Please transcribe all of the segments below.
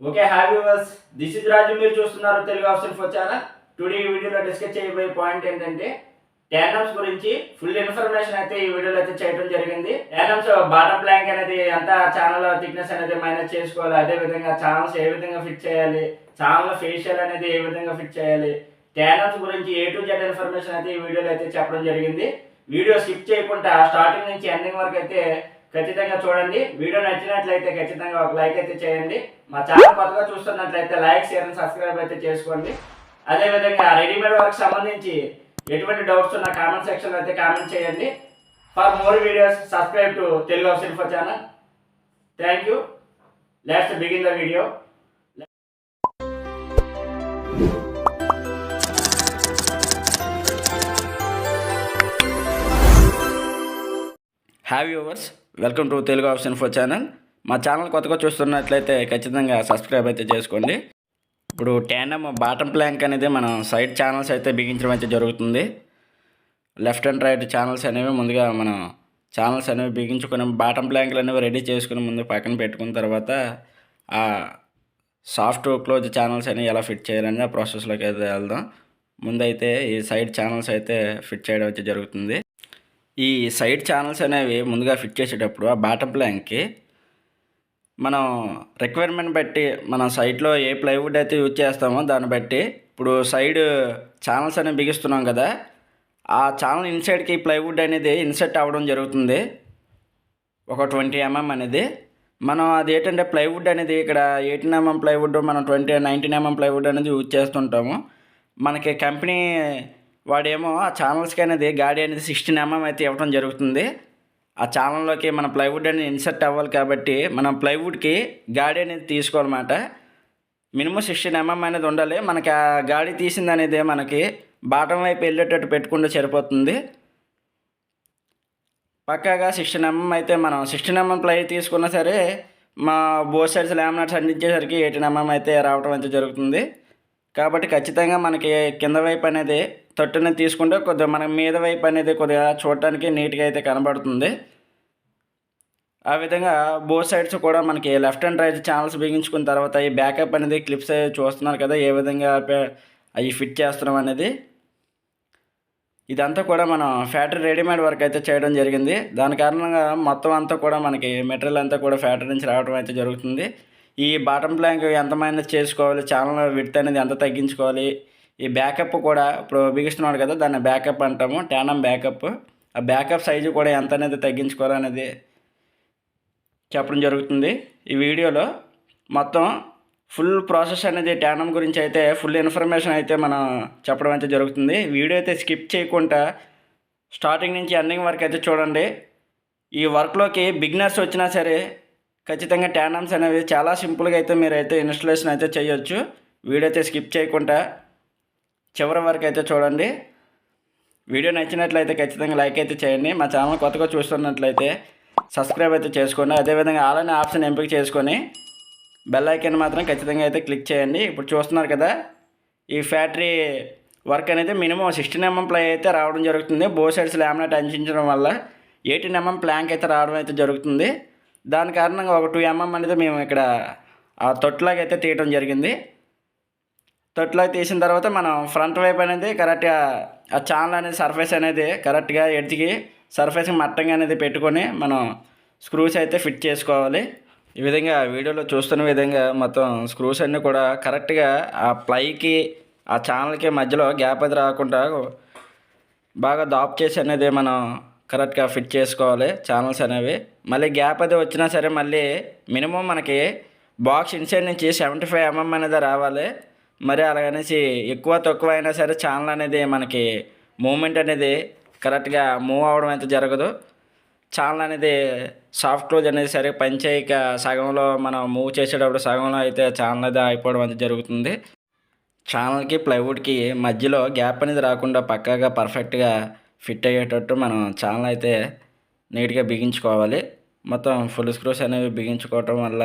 Okay hi viewers, this is Raju. మీరు చూస్తున్నారు Telugu option for channel. Today ఈ వీడియోలో డిస్కస్ చేయబోయే పాయింట్ ఏంటంటే ట్యాండమ్స్ గురించి ఫుల్ ఇన్ఫర్మేషన్ అయితే ఈ వీడియోలో అయితే చేయడం జరిగింది. ట్యాండమ్స్ బాటమ్ ప్లాంక్ అనేది ఎంత ఛానల్ థిక్నెస్ అనేది మైనస్ చేసుకోవాలి, అదే విధంగా ఛానల్స్ ఏ విధంగా ఫిట్ చేయాలి, ఛానల్ ఫేషియల్ అనేది ఏ విధంగా ఫిట్ చేయాలి, ట్యాండమ్స్ గురించి ఏ టు జెడ్ ఇన్ఫర్మేషన్ అయితే ఈ వీడియోలో అయితే చెప్పడం జరిగింది. వీడియో స్కిప్ చేయకుండా స్టార్టింగ్ నుంచి ఎండింగ్ వరకు అయితే ఖచ్చితంగా చూడండి. వీడియో నచ్చినట్లయితే ఖచ్చితంగా ఒక లైక్ అయితే చేయండి. మా ఛానల్ కొత్తగా చూస్తున్నట్లయితే లైక్, షేర్ అండ్ సబ్స్క్రైబ్ అయితే చేసుకోండి. అదేవిధంగా రెడీమేడ్ వర్క్ సంబంధించి ఎటువంటి డౌట్స్ ఉన్న కామెంట్ సెక్షన్లో అయితే కామెంట్ చేయండి. For more videos subscribe to Telugu house info channel. Thank you. Let's begin the video. Hi viewers, welcome to Telugu option for channel. మా ఛానల్ కొత్తగా చూస్తున్నట్లయితే ఖచ్చితంగా సబ్స్క్రైబ్ అయితే చేసుకోండి. ఇప్పుడు ట్యాండమ్ బాటమ్ ప్లాంక్ అనేది మనం సైడ్ ఛానల్స్ అయితే బిగించడం అయితే జరుగుతుంది. లెఫ్ట్ అండ్ రైట్ ఛానల్స్ అనేవి ముందుగా మనం ఛానల్స్ అనేవి బిగించుకొని బాటమ్ ప్లాంక్లు అనేవి రెడీ చేసుకుని ముందు పక్కన పెట్టుకున్న తర్వాత ఆ సాఫ్ట్ క్లోజ్ ఛానల్స్ అనేవి ఎలా ఫిట్ చేయాలని ఆ ప్రాసెస్లోకి అయితే వెళ్దాం. ముందైతే ఈ సైడ్ ఛానల్స్ అయితే ఫిట్ చేయడం అయితే జరుగుతుంది. ఈ సైడ్ ఛానల్స్ అనేవి ముందుగా ఫిట్ చేసేటప్పుడు ఆ బాటమ్ ప్లాంక్కి మనం రిక్వైర్మెంట్ బట్టి మనం సైడ్లో ఏ ప్లైవుడ్ అయితే యూజ్ చేస్తామో దాన్ని బట్టి ఇప్పుడు సైడ్ ఛానల్స్ అనేవి బిగిస్తున్నాం కదా, ఆ ఛానల్ ఇన్సైడ్కి ప్లైవుడ్ అనేది ఇన్సెట్ అవ్వడం జరుగుతుంది. ఒక 20 mm అనేది మనం అది ఏంటంటే ప్లైవుడ్ అనేది ఇక్కడ 18 mm ప్లైవుడ్ మనం 19 mm ప్లైవుడ్ అనేది యూజ్ చేస్తుంటాము. మనకి కంపెనీ వాడేమో ఆ ఛానల్స్కి అనేది గాడి అనేది 16 mm అయితే ఇవ్వడం జరుగుతుంది. ఆ ఛానల్లోకి మన ప్లైవుడ్ అనేది ఇన్సర్ట్ అవ్వాలి కాబట్టి మనం ప్లైవుడ్కి గాడి అనేది తీసుకోవాలన్నమాట. మినిమం 16 mm అనేది ఉండాలి. మనకి ఆ గాడి తీసింది అనేది మనకి బాటం వైపు వెళ్ళేటట్టు పెట్టుకుంటే సరిపోతుంది. పక్కాగా 16 mm అయితే మనం 16 mm ప్లై తీసుకున్నా సరే మా బోత్ సైడ్స్ లామినేట్స్ అందించేసరికి 18 mm అయితే రావడం అయితే జరుగుతుంది. కాబట్టి ఖచ్చితంగా మనకి కింద వైపు అనేది తట్టుని తీసుకుంటే కొద్దిగా మనకి మీద వైపు అనేది కొద్దిగా చూడటానికి నీట్గా అయితే కనబడుతుంది. ఆ విధంగా బోత్ సైడ్స్ కూడా మనకి లెఫ్ట్ అండ్ రైట్ ఛానల్స్ బిగించుకున్న తర్వాత ఈ బ్యాకప్ అనేది క్లిప్స్ చూస్తున్నారు కదా, ఏ విధంగా అవి ఫిట్ చేస్తున్నాం అనేది. ఇదంతా కూడా మనం ఫ్యాక్టరీ రెడీమేడ్ వర్క్ అయితే చేయడం జరిగింది. దాని కారణంగా మొత్తం అంతా కూడా మనకి మెటీరియల్ అంతా కూడా ఫ్యాక్టరీ నుంచి రావడం అయితే జరుగుతుంది. ఈ బాటమ్ ప్లాంక్ ఎంత మైనస్ చేసుకోవాలి, ఛానల్ విడ్త్ అనేది ఎంత తగ్గించుకోవాలి, ఈ బ్యాకప్ కూడా ఇప్పుడు బిగిస్తున్నాడు కదా దాన్ని బ్యాకప్ అంటాము, ట్యాండమ్ బ్యాకప్. ఆ బ్యాకప్ సైజు కూడా ఎంత అనేది తగ్గించుకోవాలనేది చెప్పడం జరుగుతుంది. ఈ వీడియోలో మొత్తం ఫుల్ ప్రాసెస్ అనేది ట్యాండమ్ గురించి అయితే ఫుల్ ఇన్ఫర్మేషన్ అయితే మనం చెప్పడం అయితే జరుగుతుంది. వీడియో అయితే స్కిప్ చేయకుండా స్టార్టింగ్ నుంచి ఎండింగ్ వరకు అయితే చూడండి. ఈ వర్క్లోకి బిగినర్స్ వచ్చినా సరే ఖచ్చితంగా ట్యాండమ్స్ అనేవి చాలా సింపుల్గా అయితే మీరైతే ఇన్స్టలేషన్ అయితే చేయొచ్చు. వీడియో అయితే స్కిప్ చేయకుండా చివరి వరకు అయితే చూడండి. వీడియో నచ్చినట్లయితే ఖచ్చితంగా లైక్ అయితే చేయండి. మా ఛానల్ కొత్తగా చూస్తున్నట్లయితే సబ్స్క్రైబ్ అయితే చేసుకోండి. అదేవిధంగా ఆల్ అనే ఆప్షన్ ఎంపిక చేసుకొని బెల్ ఐకాన్ మాత్రం ఖచ్చితంగా అయితే క్లిక్ చేయండి. ఇప్పుడు చూస్తున్నారు కదా, ఈ ఫ్యాక్టరీ వర్క్ అనేది మినిమం 16 mm ప్లై అయితే రావడం జరుగుతుంది. బోత్ సైడ్స్ లామినేట్ అందించడం వల్ల 18 mm ప్లాంక్ అయితే రావడం అయితే జరుగుతుంది. దాని కారణంగా ఒక 2 mm అనేది మేము ఇక్కడ ఆ తొట్టులాగా అయితే తీయడం జరిగింది. తొట్టులాగా తీసిన తర్వాత మనం ఫ్రంట్ వైపు అనేది కరెక్ట్గా ఆ ఛానల్ అనేది సర్ఫేస్ అనేది కరెక్ట్గా ఎడ్జ్కి సర్ఫేస్కి మట్టంగా అనేది పెట్టుకొని మనం స్క్రూస్ అయితే ఫిట్ చేసుకోవాలి. ఈ విధంగా వీడియోలో చూస్తున్న విధంగా మొత్తం స్క్రూస్ అన్నీ కూడా కరెక్ట్గా ఆ ప్లైకి ఆ ఛానల్కి మధ్యలో గ్యాప్ అది రాకుండా బాగా దాప్ చేసి అనేది మనం కరెక్ట్గా ఫిట్ చేసుకోవాలి ఛానల్స్ అనేవి. మళ్ళీ గ్యాప్ అది వచ్చినా సరే మళ్ళీ మినిమం మనకి బాక్స్ ఇన్సైడ్ నుంచి 75 mm అనేది రావాలి. మరి అలాగనేసి ఎక్కువ తక్కువ అయినా సరే ఛానల్ అనేది మనకి మూమెంట్ అనేది కరెక్ట్గా మూవ్ అవ్వడం అయితే జరగదు. ఛానల్ అనేది సాఫ్ట్ క్లోజ్ అనేది సరే పనిచేయక సగంలో మనం మూవ్ చేసేటప్పుడు సగంలో అయితే ఛానల్ అనేది అయిపోవడం అయితే జరుగుతుంది. ఛానల్కి ప్లైవుడ్కి మధ్యలో గ్యాప్ అనేది రాకుండా పక్కాగా పర్ఫెక్ట్గా ఫిట్ అయ్యేటట్టు మనం ఛానల్ అయితే నీట్గా బిగించుకోవాలి. మొత్తం ఫుల్ స్క్రూస్ అనేవి బిగించుకోవటం వల్ల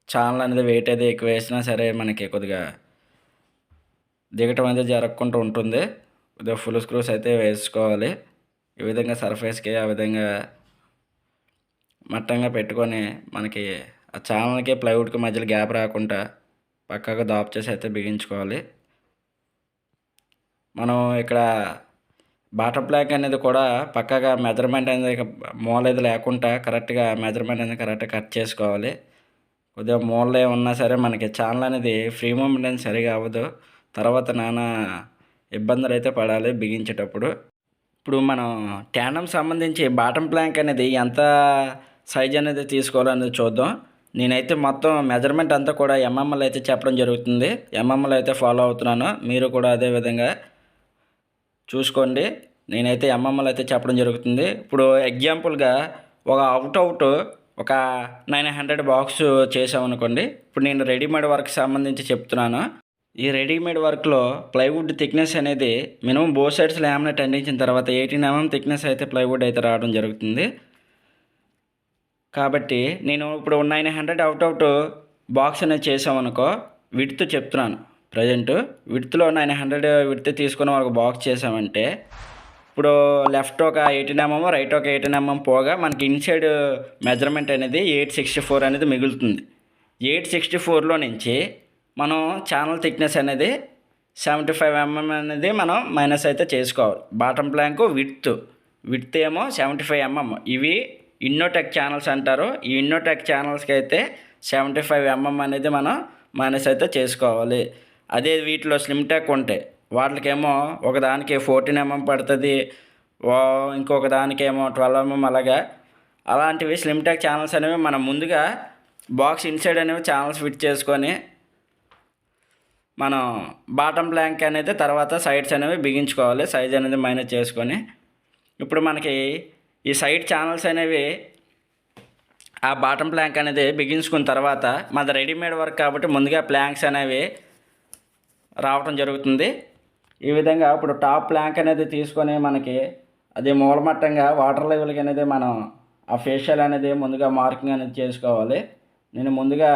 ఛానల్ అనేది వెయిట్ అయితే ఎక్కువ వేసినా సరే మనకి కొద్దిగా దిగటం అయితే జరగకుండా ఉంటుంది. కొద్దిగా ఫుల్ స్క్రూస్ అయితే వేసుకోవాలి. ఈ విధంగా సర్ఫేస్కి ఆ విధంగా మట్టంగా పెట్టుకొని మనకి ఆ ఛానల్కి ప్లైవుడ్కి మధ్యలో గ్యాప్ రాకుండా పక్కాగా దాప్ చేసి అయితే బిగించుకోవాలి. మనం ఇక్కడ బాటమ్ ప్లాంక్ అనేది కూడా పక్కాగా మెజర్మెంట్ అనేది మూలేది లేకుండా కరెక్ట్గా మెజర్మెంట్ అనేది కరెక్ట్గా కట్ చేసుకోవాలి. కొద్దిగా మూలలో ఉన్నా సరే మనకి ఛానల్ అనేది ఫ్రీ మూమెంట్ అనేది సరిగా అవ్వదు. తర్వాత నానా ఇబ్బందులు అయితే పడాలి బిగించేటప్పుడు. ఇప్పుడు మనం ట్యాండమ్ సంబంధించి బాటమ్ ప్లాంక్ అనేది ఎంత సైజ్ అనేది తీసుకోవాలనేది చూద్దాం. నేనైతే మొత్తం మెజర్మెంట్ అంతా కూడా ఎంఎంఎల్ అయితే చెప్పడం జరుగుతుంది. ఎంఎంఎల్ అయితే ఫాలో అవుతున్నాను. మీరు కూడా అదే విధంగా చూసుకోండి. నేనైతే ఎంఎంఎల్ అయితే చెప్పడం జరుగుతుంది. ఇప్పుడు ఎగ్జాంపుల్గా ఒక అవుట్ ఒక 900 బాక్స్ చేసామనుకోండి. ఇప్పుడు నేను రెడీమేడ్ వర్క్ సంబంధించి చెప్తున్నాను. ఈ రెడీమేడ్ వర్క్లో ప్లైవుడ్ థిక్నెస్ అనేది మినిమం బోత్ సైడ్స్ లామినేట్ అందించిన తర్వాత 18 mm థిక్నెస్ అయితే ప్లైవుడ్ అయితే రావడం జరుగుతుంది. కాబట్టి నేను ఇప్పుడు 900 అవుట్ బాక్స్ అనేది చేసామనుకో, విడ్త్ చెప్తున్నాను. ప్రజెంట్ విడ్త్లో 900 విడ్త్ తీసుకుని ఒక బాక్స్ చేసామంటే ఇప్పుడు లెఫ్ట్ ఒక 18 mm రైట్ ఒక 18 mm పోగా మనకి ఇన్సైడ్ మెజర్మెంట్ అనేది 864 అనేది మిగులుతుంది. 864లో నుంచి మనం ఛానల్ థిక్నెస్ అనేది 75 mm అనేది మనం మైనస్ అయితే చేసుకోవాలి. బాటమ్ ప్లాంక్ విడ్త్ ఏమో 75 mm. ఇవి ఇన్నోటెక్ ఛానల్స్ అంటారు. ఈ ఇన్నోటెక్ ఛానల్స్కి అయితే 75 mm అనేది మనం మైనస్ అయితే చేసుకోవాలి. అదే వీటిలో స్లిమ్ టెక్ ఉంటాయి, వాటికేమో ఒకదానికి 14 mm పడుతుంది, ఇంకొక దానికేమో 12 mm. అలాంటివి స్లిమ్ టెక్ ఛానల్స్ అనేవి మనం ముందుగా బాక్స్ ఇన్సైడ్ అనేవి ఛానల్స్ ఫిట్ చేసుకొని మనం బాటమ్ ప్లాంక్ అనేది తర్వాత సైడ్స్ అనేవి బిగించుకోవాలి, సైజ్ అనేది మైనస్ చేసుకొని. ఇప్పుడు మనకి ఈ సైడ్ ఛానల్స్ అనేవి ఆ బాటమ్ ప్లాంక్ అనేది బిగించుకున్న తర్వాత మాది రెడీమేడ్ వర్క్ కాబట్టి ముందుగా ప్లాంక్స్ అనేవి రావటం జరుగుతుంది. ఈ విధంగా ఇప్పుడు టాప్ ప్లాంక్ అనేది తీసుకొని మనకి అది మూలమట్టంగా వాటర్ లెవెల్కి అనేది మనం ఆ ఫేషియల్ అనేది ముందుగా మార్కింగ్ అనేది చేసుకోవాలి. నేను ముందుగా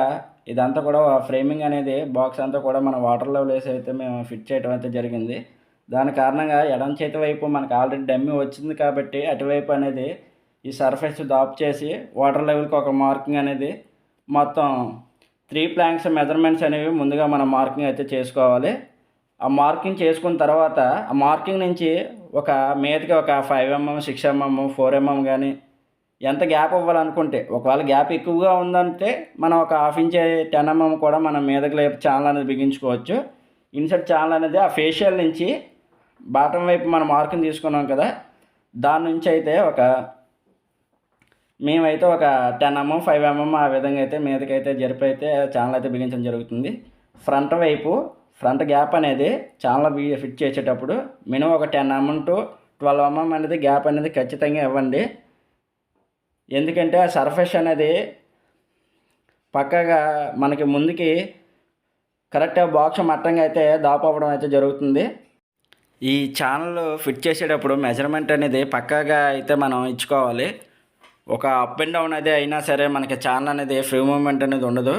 ఇదంతా కూడా ఫ్రేమింగ్ అనేది బాక్స్ అంతా కూడా మన వాటర్ లెవెల్ వేసి అయితే మేము ఫిట్ చేయడం అయితే జరిగింది. దాని కారణంగా ఎడం చేతి వైపు మనకు ఆల్రెడీ డమ్మీ వచ్చింది కాబట్టి అటువైపు అనేది ఈ సర్ఫేస్ దాప్ చేసి వాటర్ లెవెల్కి ఒక మార్కింగ్ అనేది మొత్తం 3 ప్లాంక్స్ మెజర్మెంట్స్ అనేవి ముందుగా మనం మార్కింగ్ అయితే చేసుకోవాలి. ఆ మార్కింగ్ చేసుకున్న తర్వాత ఆ మార్కింగ్ నుంచి ఒక మీదకి ఒక 5 mm 6 mm 4 mm కానీ ఎంత గ్యాప్ ఇవ్వాలనుకుంటే, ఒకవేళ గ్యాప్ ఎక్కువగా ఉందంటే మనం ఒక 1/2 ఇంచ్ 10 mm కూడా మనం మీదకి లేపు ఛానల్ అనేది బిగించుకోవచ్చు. ఇన్సర్ట్ ఛానల్ అనేది ఆ ఫేషియల్ నుంచి బాటమ్ వైపు మనం మార్కింగ్ తీసుకున్నాం కదా, దాని నుంచి అయితే మేమైతే ఒక 10 mm 5 mm ఆ విధంగా అయితే మీదకైతే జరిపి అయితే ఛానల్ అయితే బిగించడం జరుగుతుంది. ఫ్రంట్ గ్యాప్ అనేది ఛానల్ ఫిట్ చేసేటప్పుడు మినిమం ఒక 10 mm to 12 mm అనేది గ్యాప్ అనేది ఖచ్చితంగా ఇవ్వండి. ఎందుకంటే ఆ సర్ఫేస్ అనేది పక్కగా మనకి ముందుకి కరెక్ట్గా బాక్స్ మట్టంగా అయితే దాపవడం అయితే జరుగుతుంది. ఈ ఛానల్ ఫిట్ చేసేటప్పుడు మెజర్మెంట్ అనేది పక్కాగా అయితే మనం ఇచ్చుకోవాలి. ఒక అప్ అండ్ డౌన్ అది అయినా సరే మనకి ఛానల్ అనేది ఫ్రీ మూమెంట్ అనేది ఉండదు.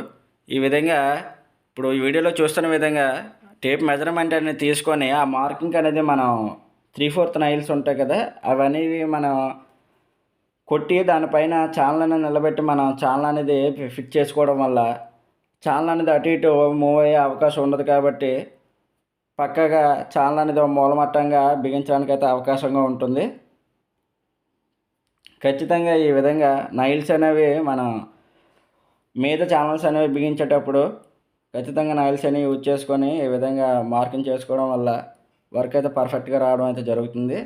ఈ విధంగా ఇప్పుడు ఈ వీడియోలో చూస్తున్న విధంగా టేప్ మెజర్మెంట్ అనేది తీసుకొని ఆ మార్కింగ్ అనేది మనం 3/4 నైల్స్ ఉంటాయి కదా, అవన్నీ మనం కొట్టి దానిపైన ఛానల్ అనేది నిలబెట్టి మనం ఛానల్ అనేది ఫిట్ చేసుకోవడం వల్ల ఛానల్ అనేది అటు ఇటు మూవ్ అయ్యే అవకాశం ఉండదు. కాబట్టి పక్కగా ఛానల్ అనేది మూలమట్టంగా బిగించడానికి అయితే అవకాశంగా ఉంటుంది. ఖచ్చితంగా ఈ విధంగా నైల్స్ అనేవి మనం మీద ఛానల్స్ అనేవి బిగించేటప్పుడు ఖచ్చితంగా నైల్స్ అనేవి యూజ్ చేసుకొని ఈ విధంగా మార్కింగ్ చేసుకోవడం వల్ల వర్క్ అయితే పర్ఫెక్ట్గా రావడం అయితే జరుగుతుంది.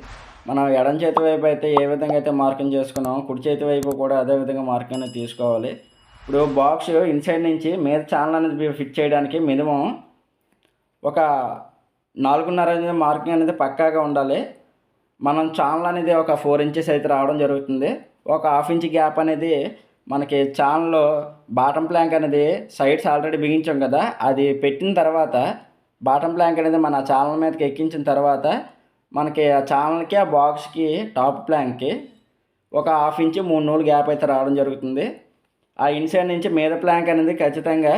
మనం ఎడం చేతి వైపు అయితే ఏ విధంగా అయితే మార్కింగ్ చేసుకున్నాం, కుడి చేతి వైపు కూడా అదే విధంగా మార్కింగ్ అనేది తీసుకోవాలి. ఇప్పుడు బాక్స్ ఇన్సైడ్ నుంచి మీద ఛానల్ అనేది ఫిట్ చేయడానికి మినిమం ఒక 4.5 మార్కింగ్ అనేది పక్కాగా ఉండాలి. మనం ఛానల్ అనేది ఒక 4 inches అయితే రావడం జరుగుతుంది. ఒక 1/2 inch గ్యాప్ అనేది మనకి ఛానల్లో బాటమ్ ప్లాంక్ అనేది సైడ్స్ ఆల్రెడీ బిగించాం కదా, అది పెట్టిన తర్వాత బాటమ్ ప్లాంక్ అనేది మన ఛానల్ మీదకి ఎక్కించిన తర్వాత మనకి ఆ ఛానల్కి ఆ బాక్స్కి టాప్ ప్లాంక్కి ఒక 1/2 inch 3 నూలు గ్యాప్ అయితే రావడం జరుగుతుంది. ఆ ఇన్సైడ్ నుంచి మీద ప్లాంక్ అనేది ఖచ్చితంగా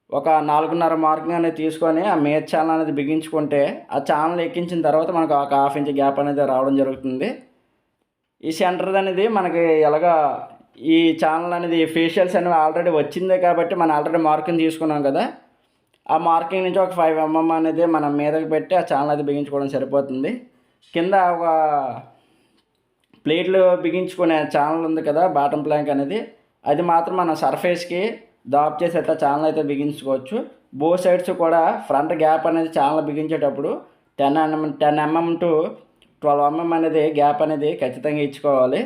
ఒక 4.5 మార్కింగ్ అనేది తీసుకొని ఆ మీద ఛానల్ అనేది బిగించుకుంటే ఆ ఛానల్ ఎక్కించిన తర్వాత మనకు ఒక 1/2 inch గ్యాప్ అనేది రావడం జరుగుతుంది. ఈ సెంటర్ అనేది మనకి ఎలాగా ఈ ఛానల్ అనేది ఫేషియల్స్ అనేవి ఆల్రెడీ వచ్చిందే కాబట్టి మనం ఆల్రెడీ మార్కింగ్ తీసుకున్నాం కదా, ఆ మార్కింగ్ నుంచి ఒక 5 mm అనేది మనం మీదకి పెట్టి ఆ ఛానల్ అది బిగించుకోవడం సరిపోతుంది. కింద ఒక ప్లేట్లు బిగించుకునే ఛానల్ ఉంది కదా బాటమ్ ప్లాంక్ అనేది, అది మాత్రం మనం సర్ఫేస్కి దాప్ చేసి అట్లా ఛానల్ అయితే బిగించుకోవచ్చు. బో సైడ్స్ కూడా ఫ్రంట్ గ్యాప్ అనేది ఛానల్ బిగించేటప్పుడు 10 mm టు 12 mm అనేది గ్యాప్ అనేది ఖచ్చితంగా ఇచ్చుకోవాలి.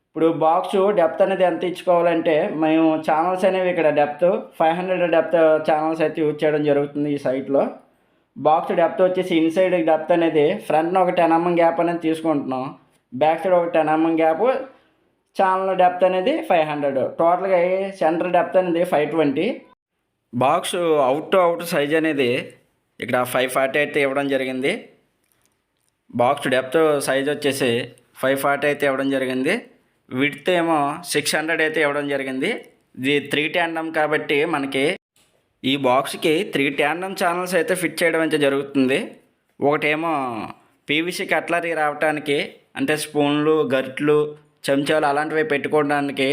ఇప్పుడు బాక్స్ డెప్త్ అనేది ఎంత ఇచ్చుకోవాలంటే, మేము ఛానల్స్ అనేవి ఇక్కడ డెప్త్ 500 డెప్త్ ఛానల్స్ అయితే యూజ్ చేయడం జరుగుతుంది ఈ సైట్లో. బాక్స్ డెప్త్ వచ్చేసి ఇన్సైడ్ డెప్త్ అనేది ఫ్రంట్న ఒక 10 mm గ్యాప్ అనేది తీసుకుంటున్నాం, బ్యాక్ సైడ్ ఒక 10 mm గ్యాప్, ఛానల్ డెప్త్ అనేది 500, టోటల్గా సెంటర్ డెప్త్ అనేది 520. Box out to out size అనేది ఇక్కడ 540 అయితే ఇవ్వడం జరిగింది. బాక్స్ డెప్త్ సైజ్ వచ్చేసి 540 అయితే ఇవ్వడం జరిగింది. విడ్త్ ఏమో 600 అయితే ఇవ్వడం జరిగింది. ఇది 3 tandem కాబట్టి మనకి ఈ బాక్స్కి 3 tandem ఛానల్స్ అయితే ఫిట్ చేయడం అయితే జరుగుతుంది. ఒకటేమో పీవీసీ కట్లరీ రావడానికి, అంటే స్పూన్లు, గరిట్లు, చెంచాలు అలాంటివి పెట్టుకోవడానికి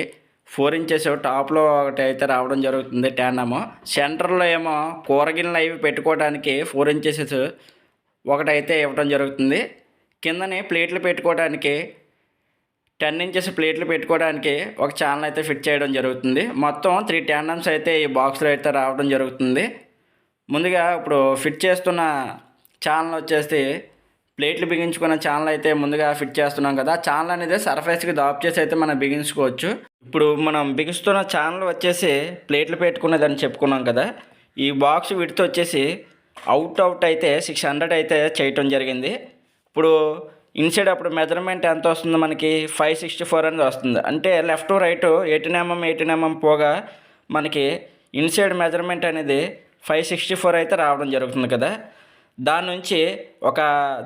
4 inches టాప్లో ఒకటి అయితే రావడం జరుగుతుంది ట్యాండము. సెంటర్లో ఏమో కూరగిన్నెలు అవి పెట్టుకోవడానికి 4 inches ఒకటైతే ఇవ్వడం జరుగుతుంది. కిందని ప్లేట్లు పెట్టుకోవడానికి 10 inches ప్లేట్లు పెట్టుకోవడానికి ఒక ఛానల్ అయితే ఫిట్ చేయడం జరుగుతుంది. మొత్తం 3 tandems అయితే ఈ బాక్స్లో అయితే రావడం జరుగుతుంది. ముందుగా ఇప్పుడు ఫిట్ చేస్తున్న ఛానల్ వచ్చేసి ప్లేట్లు బిగించుకున్న ఛానల్ అయితే ముందుగా ఫిట్ చేస్తున్నాం కదా, ఛానల్ అనేది సర్ఫేస్కి దాప్ చేసి అయితే మనం బిగించుకోవచ్చు. ఇప్పుడు మనం బిగిస్తున్న ఛానల్ వచ్చేసి ప్లేట్లు పెట్టుకునేదని చెప్పుకున్నాం కదా, ఈ బాక్స్ విడ్త్ వచ్చేసి అవుట్ అయితే 600 అయితే చేయటం జరిగింది. ఇప్పుడు ఇన్సైడ్ అప్పుడు మెజర్మెంట్ ఎంత వస్తుంది మనకి 564 అనేది వస్తుంది. అంటే లెఫ్ట్ రైట్ 18 mm పోగా మనకి ఇన్సైడ్ మెజర్మెంట్ అనేది 564 అయితే రావడం జరుగుతుంది కదా. దాని నుంచి ఒక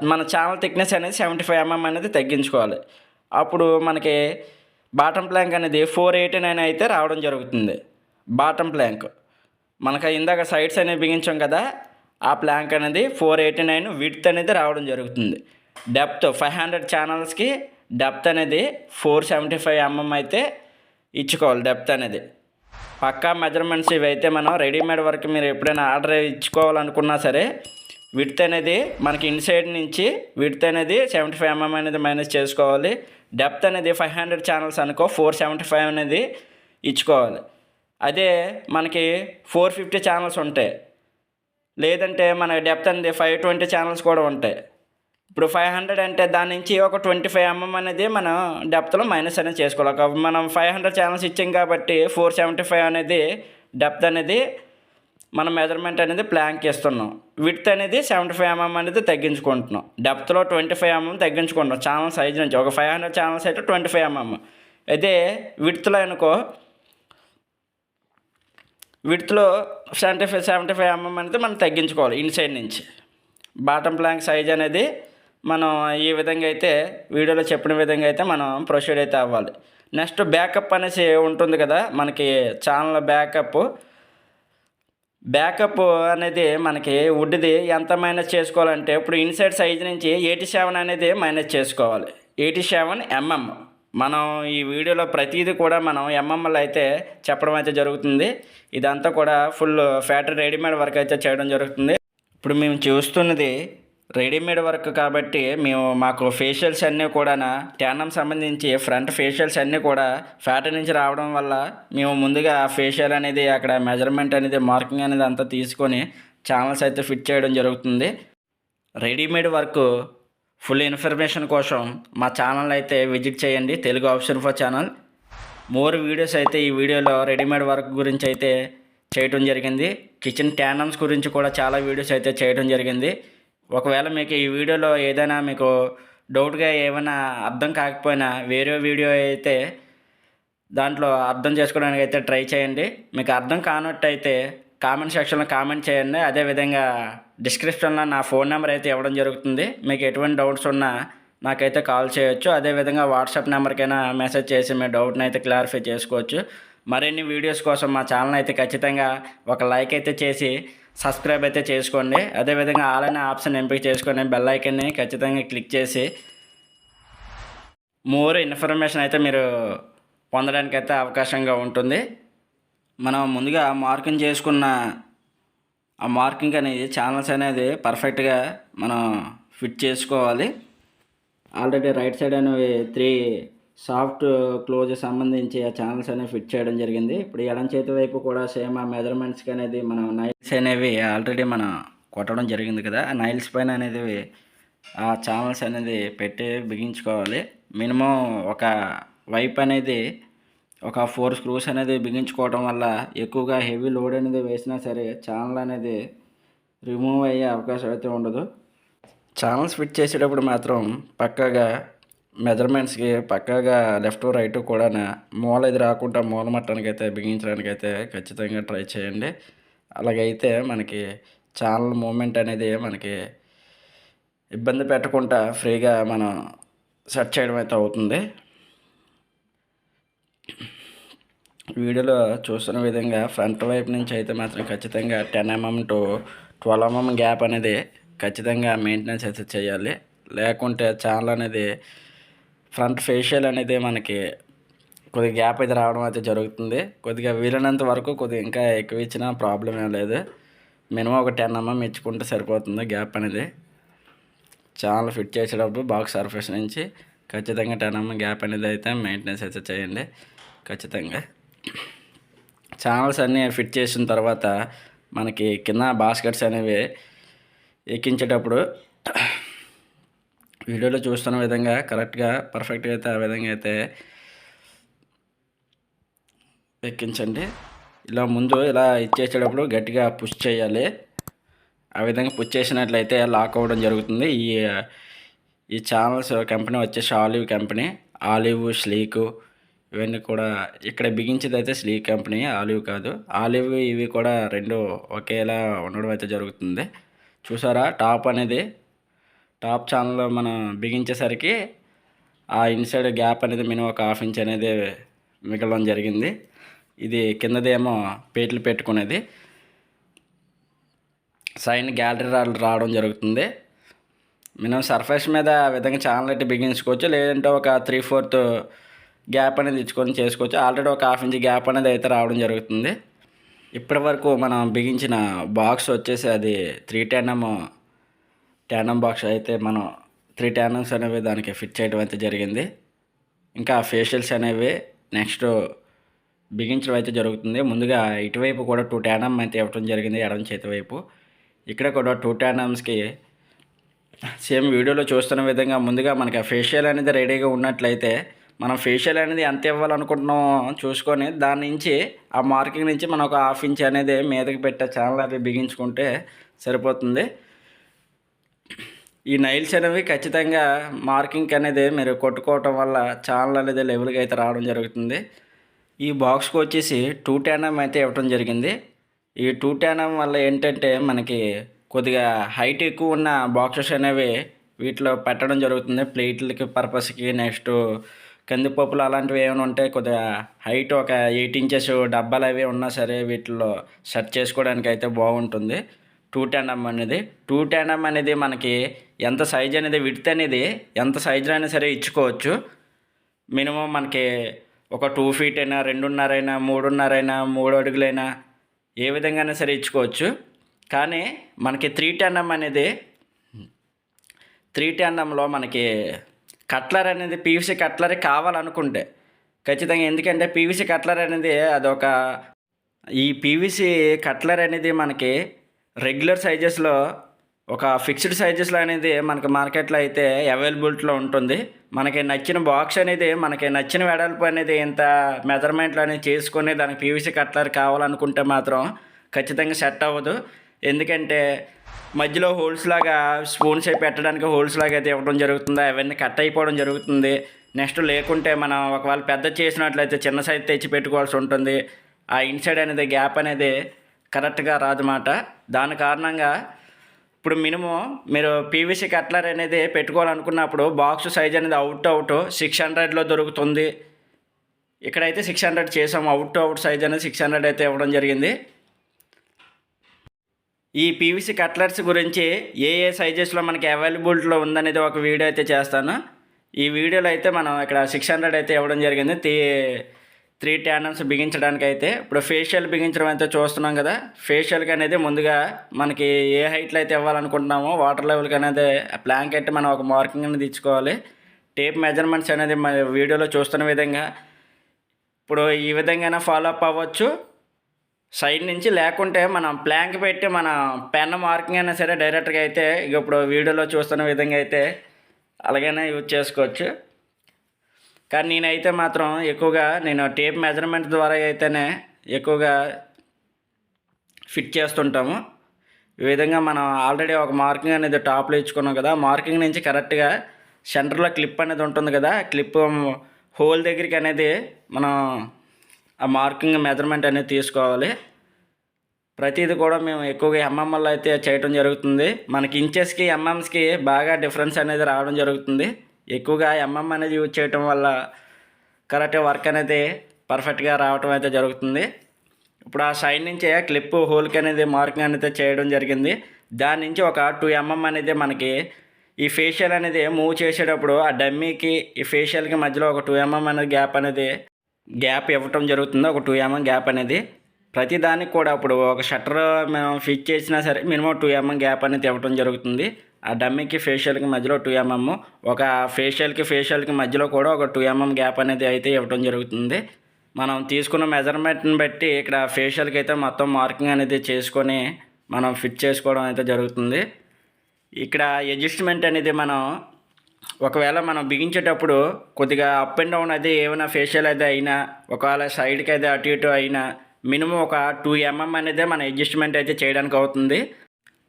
మన ఛానల్ థిక్నెస్ అనేది 75 mm అనేది తగ్గించుకోవాలి. అప్పుడు మనకి బాటమ్ ప్లాంక్ అనేది 489 అయితే రావడం జరుగుతుంది. బాటమ్ ప్లాంక్ మనకి ఇందాక సైడ్స్ అనేవి బిగించాం కదా, ఆ ప్లాంక్ అనేది 489 విడ్త్ అనేది రావడం జరుగుతుంది. డెప్త్ 500 ఛానల్స్కి డెప్త్ అనేది 475 mm అయితే ఇచ్చుకోవాలి. డెప్త్ అనేది పక్కా మెజర్మెంట్స్ ఇవి అయితే మనం రెడీమేడ్ వర్క్ మీరు ఎప్పుడైనా ఆర్డర్ ఇచ్చుకోవాలనుకున్నా సరే, విడ్త్ అనేది మనకి ఇన్సైడ్ నుంచి విడ్త్ అనేది 75 mm అనేది మైనస్ చేసుకోవాలి. డెప్త్ అనేది 500 ఛానల్స్ అనుకో 475 అనేది ఇచ్చుకోవాలి. అదే మనకి 450 ఛానల్స్ ఉంటాయి, లేదంటే మన డెప్త్ అనేది 520 ఛానల్స్ కూడా ఉంటాయి. ఇప్పుడు 500 అంటే దాని నుంచి ఒక 25 mm అనేది మనం డెప్త్లో మైనస్ అనేది చేసుకోవాలి. మనం 500 ఛానల్స్ ఇచ్చాం కాబట్టి 475 అనేది డెప్త్ అనేది మన మెజర్మెంట్ అనేది ప్లాంక్ ఇస్తున్నాం. విడ్త్ అనేది 75 mm అనేది తగ్గించుకుంటున్నాం. డెప్త్లో 25 mm తగ్గించుకుంటున్నాం ఛానల్ సైజ్ నుంచి. ఒక 500 ఛానల్స్ అయితే 25 mm. అదే విడ్త్లో అనుకో, విడ్త్లో 75 mm అనేది మనం తగ్గించుకోవాలి ఇన్సైడ్ నుంచి. బాటమ్ ప్లాంక్ సైజ్ అనేది మనం ఈ విధంగా అయితే వీడియోలో చెప్పిన విధంగా అయితే మనం ప్రొసీడ్ అయితే అవ్వాలి. నెక్స్ట్ బ్యాకప్ అనేసి ఉంటుంది కదా మనకి ఛానల్ బ్యాకప్ అనేది మనకి వుడ్ది ఎంత మైనస్ చేసుకోవాలంటే, ఇప్పుడు ఇన్సైడ్ సైజ్ నుంచి 87 అనేది మైనస్ చేసుకోవాలి. 87 mm. మనం ఈ వీడియోలో ప్రతిదీ కూడా మనం ఎంఎంఎల్ అయితే చెప్పడం అయితే జరుగుతుంది. ఇదంతా కూడా ఫుల్ ఫ్యాక్టరీ రెడీమేడ్ వర్క్ అయితే చేయడం జరుగుతుంది. ఇప్పుడు మేము చూస్తున్నది రెడీమేడ్ వర్క్ కాబట్టి మాకు ఫేషియల్స్ అన్నీ కూడా ట్యానం సంబంధించి ఫ్రంట్ ఫేషియల్స్ అన్నీ కూడా ఫ్యాక్టరీ నుంచి రావడం వల్ల మేము ముందుగా ఫేషియల్ అనేది అక్కడ మెజర్మెంట్ అనేది మార్కింగ్ అనేది అంతా తీసుకొని ఛానల్స్ అయితే ఫిట్ చేయడం జరుగుతుంది. రెడీమేడ్ వర్క్ ఫుల్ ఇన్ఫర్మేషన్ కోసం మా ఛానల్ అయితే విజిట్ చేయండి, Telugu option for channel. More videos అయితే ఈ వీడియోలో రెడీమేడ్ వర్క్ గురించి అయితే చేయడం జరిగింది. కిచెన్ ట్యానమ్స్ గురించి కూడా చాలా వీడియోస్ అయితే చేయడం జరిగింది. ఒకవేళ మీకు ఈ వీడియోలో ఏదైనా మీకు డౌట్గా ఏమైనా అర్థం కాకపోయినా వేరే వీడియో అయితే దాంట్లో అర్థం చేసుకోవడానికి అయితే ట్రై చేయండి. మీకు అర్థం కానట్టయితే కామెంట్ సెక్షన్లో కామెంట్ చేయండి. అదేవిధంగా డిస్క్రిప్షన్లో నా ఫోన్ నెంబర్ అయితే ఇవ్వడం జరుగుతుంది. మీకు ఎటువంటి డౌట్స్ ఉన్నా నాకైతే కాల్ చేయొచ్చు. అదేవిధంగా వాట్సాప్ నెంబర్కైనా మెసేజ్ చేసి మీ డౌట్ని అయితే క్లారిఫై చేసుకోవచ్చు. మరిన్ని వీడియోస్ కోసం మా ఛానల్ అయితే ఖచ్చితంగా ఒక లైక్ అయితే చేసి సబ్స్క్రైబ్ అయితే చేసుకోండి. అదేవిధంగా ఆల్ అనే ఆప్షన్ ఎంపిక చేసుకొని బెల్ ఐకాన్ని ఖచ్చితంగా క్లిక్ చేసి మోర్ ఇన్ఫర్మేషన్ అయితే మీరు పొందడానికైతే అవకాశంగా ఉంటుంది. మనం ముందుగా మార్కింగ్ చేసుకున్న ఆ మార్కింగ్ అనేది ఛానల్స్ అనేది పర్ఫెక్ట్గా మనం ఫిట్ చేసుకోవాలి. ఆల్రెడీ రైట్ సైడ్ అనేవి 3 సాఫ్ట్ క్లోజ్ సంబంధించి ఆ ఛానల్స్ అనేవి ఫిట్ చేయడం జరిగింది. ఇప్పుడు ఎడం చేతి వైపు కూడా సేమ్ ఆ మెజర్మెంట్స్కి అనేది మనం నైల్స్ అనేవి ఆల్రెడీ మనం కొట్టడం జరిగింది కదా, ఆ నైల్స్ పైన అనేది ఆ ఛానల్స్ అనేది పెట్టి బిగించుకోవాలి. మినిమం ఒక వైప్ అనేది ఒక 4 స్క్రూస్ అనేది బిగించుకోవడం వల్ల ఎక్కువగా హెవీ లోడ్ అనేది వేసినా సరే ఛానల్ అనేది రిమూవ్ అయ్యే అవకాశం అయితే ఉండదు. ఛానల్స్ ఫిట్ చేసేటప్పుడు మాత్రం పక్కాగా మెజర్మెంట్స్కి పక్కాగా లెఫ్ట్ రైట్ కూడా మూల ఇది రాకుండా మూల మట్టానికి అయితే బిగించడానికి అయితే ఖచ్చితంగా ట్రై చేయండి. అలాగైతే మనకి ఛానల్ మూమెంట్ అనేది మనకి ఇబ్బంది పెట్టకుండా ఫ్రీగా మనం సెట్ చేయడం అయితే అవుతుంది. వీడియోలో చూస్తున్న విధంగా ఫ్రంట్ వైపు నుంచి అయితే మాత్రం ఖచ్చితంగా 10 mm to 12 mm గ్యాప్ అనేది ఖచ్చితంగా మెయింటెనెన్స్ అయితే చేయాలి. లేకుంటే ఛానల్ అనేది ఫ్రంట్ ఫేషియల్ అనేది మనకి కొద్దిగా గ్యాప్ అయితే రావడం అయితే జరుగుతుంది. కొద్దిగా వీలైనంత వరకు కొద్దిగా ఇంకా ఎక్కువ ఇచ్చినా ప్రాబ్లం ఏం లేదు. మినిమం ఒక 10 mm ఇచ్చుకుంటే సరిపోతుంది గ్యాప్ అనేది. ఛానల్ ఫిట్ చేసేటప్పుడు బాక్స్ సర్ఫేస్ నుంచి ఖచ్చితంగా 10 mm గ్యాప్ అనేది అయితే మెయింటెనెన్స్ అయితే చేయండి ఖచ్చితంగా. ఛానల్స్ అన్నీ ఫిట్ చేసిన తర్వాత మనకి కింద బాస్కెట్స్ అనేవి ఎక్కించేటప్పుడు వీడియోలో చూస్తున్న విధంగా కరెక్ట్గా పర్ఫెక్ట్గా అయితే ఆ విధంగా అయితే ఎక్కించండి. ఇలా ముందు ఇలా ఇచ్చేసేటప్పుడు గట్టిగా పుష్ చేయాలి. ఆ విధంగా పుష్ చేసినట్లయితే లాక్ అవ్వడం జరుగుతుంది. ఈ ఛానల్స్ కంపెనీ వచ్చేసి ఆలివ్ కంపెనీ. ఆలివ్, స్లీకు ఇవన్నీ కూడా ఇక్కడ బిగించేది అయితే స్లీక్ కంపెనీ, ఆలివ్ కాదు. ఆలివ్ ఇవి కూడా రెండు ఒకేలా ఉండడం అయితే జరుగుతుంది. చూసారా, టాప్ ఛానల్లో మనం బిగించేసరికి ఆ ఇన్సైడ్ గ్యాప్ అనేది మినిమం ఒక 1/2 ఇంచ్ అనేది మిగలడం జరిగింది. ఇది కిందదేమో పేట్లు పెట్టుకునేది, సైన్ గ్యాలరీ రావడం జరుగుతుంది. మినిమం సర్ఫేస్ మీద ఆ విధంగా ఛానల్ అయితే బిగించుకోవచ్చు, లేదంటే ఒక 3/4 గ్యాప్ అనేది ఇచ్చుకొని చేసుకోవచ్చు. ఆల్రెడీ ఒక 1/2 ఇంచ్ గ్యాప్ అనేది అయితే రావడం జరుగుతుంది. ఇప్పటి వరకు మనం బిగించిన బాక్స్ వచ్చేసి అది 310 mm బాక్స్ అయితే మనం 3 10 అనేవి దానికి ఫిట్ చేయడం అయితే జరిగింది. ఇంకా ఫేషియల్స్ అనేవి నెక్స్ట్ బిగించడం అయితే జరుగుతుంది. ముందుగా ఇటువైపు కూడా 2 10 mm అయితే ఇవ్వడం జరిగింది ఎడమ చేతి వైపు. ఇక్కడ కూడా 2 10 mmకి సేమ్ వీడియోలో చూస్తున్న విధంగా ముందుగా మనకి ఆ ఫేషియల్ అనేది రెడీగా ఉన్నట్లయితే మనం ఫేషియల్ అనేది ఎంత ఇవ్వాలనుకుంటున్నామో చూసుకొని దాని నుంచి ఆ మార్కింగ్ నుంచి మనం ఒక 1/2 ఇంచ్ అనేది మీదకి పెట్టే ఛానల్ అది బిగించుకుంటే సరిపోతుంది. ఈ నైల్స్ అనేవి ఖచ్చితంగా మార్కింగ్ అనేది మీరు కొట్టుకోవటం వల్ల ఛానల్ అనేది లెవెల్గా అయితే రావడం జరుగుతుంది. ఈ బాక్స్కి వచ్చేసి 2 10 mm అయితే ఇవ్వడం జరిగింది. ఈ 2 10 mm వల్ల ఏంటంటే మనకి కొద్దిగా హైట్ ఎక్కువ ఉన్న బాక్సెస్ అనేవి వీటిలో పెట్టడం జరుగుతుంది. ప్లేట్లకి పర్పస్కి, నెక్స్ట్ కందిపప్పులు అలాంటివి ఏమైనా ఉంటే కొద్దిగా హైట్ ఒక 8 inches డబ్బాలు అవి ఉన్నా సరే వీటిలో సెట్ చేసుకోవడానికి అయితే బాగుంటుంది. 2 10 mm అనేది 2 10 mm అనేది మనకి ఎంత సైజ్ అనేది విడ్త్ అనేది ఎంత సైజులో అయినా సరే ఇచ్చుకోవచ్చు. మినిమం మనకి ఒక 2 feet అయినా, 2.5 అయినా, 3.5 అయినా, 3 అడుగులైనా ఏ విధంగా అయినా సరే ఇచ్చుకోవచ్చు. కానీ మనకి 3 10 mm అనేది 3 10 mmలో మనకి కట్లర్ అనేది పీవీసీ కట్లర్ కావాలనుకుంటే ఖచ్చితంగా, ఎందుకంటే పీవీసీ కట్లర్ అనేది అదొక ఈ పీవీసీ కట్లర్ అనేది మనకి రెగ్యులర్ సైజెస్లో ఒక ఫిక్స్డ్ సైజెస్లో అనేది మనకి మార్కెట్లో అయితే అవైలబిలిటీలో ఉంటుంది. మనకి నచ్చిన బాక్స్ అనేది మనకి నచ్చిన వెడల్పు అనేది ఇంత మెజర్మెంట్లు అనేది చేసుకొని దానికి పీవీసీ కట్లర్ కావాలనుకుంటే మాత్రం ఖచ్చితంగా సెట్ అవ్వదు. ఎందుకంటే మధ్యలో హోల్స్ లాగా స్పూన్స్ అవి పెట్టడానికి హోల్స్ లాగా అయితే ఇవ్వడం జరుగుతుంది, అవన్నీ కట్ అయిపోవడం జరుగుతుంది. నెక్స్ట్ లేకుంటే మనం ఒకవేళ పెద్ద చేసినట్లయితే చిన్న సైజ్ తెచ్చి పెట్టుకోవాల్సి ఉంటుంది. ఆ ఇన్సైడ్ అనేది గ్యాప్ అనేది కరెక్ట్గా రాదన్నమాట. దాని కారణంగా ఇప్పుడు మినిమం మీరు పీవీసీ కట్లర్ అనేది పెట్టుకోవాలనుకున్నప్పుడు బాక్స్ సైజ్ అనేది అవుట్ 600లో దొరుకుతుంది. ఇక్కడైతే 600 చేసాం. అవుట్ సైజ్ అనేది 600 అయితే ఇవ్వడం జరిగింది. ఈ పీవీసీ కట్లర్స్ గురించి ఏ సైజెస్లో మనకి అవైలబిలిటీలో ఉందనేది ఒక వీడియో అయితే చేస్తాను. ఈ వీడియోలో అయితే మనం ఇక్కడ 600 అయితే ఇవ్వడం జరిగింది. 3 ట్యాండమ్స్ బిగించడానికి అయితే ఇప్పుడు ఫేషియల్ బిగించడం అయితే చూస్తున్నాం కదా. ఫేషియల్కి అనేది ముందుగా మనకి ఏ హైట్లో అయితే ఇవ్వాలనుకుంటున్నామో వాటర్ లెవెల్కి అనేది ప్లాంక్ అయితే మనం ఒక మార్కింగ్ అనేది ఇచ్చుకోవాలి. టేప్ మెజర్మెంట్స్ అనేది మన వీడియోలో చూస్తున్న విధంగా ఇప్పుడు ఈ విధంగా ఫాలో అప్ అవ్వచ్చు సైడ్ నుంచి. లేకుంటే మనం ప్లాంక్ పెట్టి మన పెన్ మార్కింగ్ అయినా సరే డైరెక్ట్గా అయితే ఇప్పుడు వీడియోలో చూస్తున్న విధంగా అయితే అలాగైనా యూజ్ చేసుకోవచ్చు. కానీ నేనైతే మాత్రం ఎక్కువగా టేప్ మెజర్మెంట్ ద్వారా అయితేనే ఎక్కువగా ఫిట్ చేస్తుంటాము. ఈ విధంగా మనం ఆల్రెడీ ఒక మార్కింగ్ అనేది టాప్లో ఇచ్చుకున్నాం కదా. మార్కింగ్ నుంచి కరెక్ట్గా సెంటర్లో క్లిప్ అనేది ఉంటుంది కదా, క్లిప్ హోల్ దగ్గరికి అనేది మనం ఆ మార్కింగ్ మెజర్మెంట్ అనేది తీసుకోవాలి. ప్రతిదీ కూడా మేము ఎక్కువగా ఎంఎంఎల్లో అయితే చేయటం జరుగుతుంది. మనకి ఇంచెస్కి ఎంఎంస్కి బాగా డిఫరెన్స్ అనేది రావడం జరుగుతుంది. ఎక్కువగా ఎంఎం అనేది యూజ్ చేయటం వల్ల కరెక్ట్ వర్క్ అనేది పర్ఫెక్ట్గా రావటం అయితే జరుగుతుంది. ఇప్పుడు ఆ సైడ్ నుంచే క్లిప్ హోల్కి అనేది మార్కింగ్ అనేది చేయడం జరిగింది. దాని నుంచి ఒక 2 mm అనేది మనకి ఈ ఫేషియల్ అనేది మూవ్ చేసేటప్పుడు ఆ డమ్మీకి ఈ ఫేషియల్కి మధ్యలో ఒక 2 mm అనేది గ్యాప్ ఇవ్వటం జరుగుతుంది. ఒక 2 mm గ్యాప్ అనేది ప్రతి దానికి కూడా ఇప్పుడు ఒక షట్టర్ మేము ఫిట్ చేసినా సరే మినిమం 2 mm గ్యాప్ అనేది ఇవ్వటం జరుగుతుంది. ఆ డమ్మీకి ఫేషియల్కి మధ్యలో 2 mm, ఒక ఫేషియల్కి మధ్యలో కూడా ఒక 2 mm గ్యాప్ అనేది అయితే ఇవ్వటం జరుగుతుంది. మనం తీసుకున్న మెజర్మెంట్ని బట్టి ఇక్కడ ఫేషియల్కి అయితే మొత్తం మార్కింగ్ అనేది చేసుకొని మనం ఫిట్ చేసుకోవడం అయితే జరుగుతుంది. ఇక్కడ అడ్జస్ట్మెంట్ అనేది మనం ఒకవేళ మనం బిగించేటప్పుడు కొద్దిగా అప్ అండ్ డౌన్ అది ఏమైనా ఫేషియల్ అయితే అయినా, ఒకవేళ సైడ్కి అయితే అటు ఇటు అయినా మినిమం ఒక 2 mm అనేది మన అడ్జస్ట్మెంట్ అయితే చేయడానికి అవుతుంది.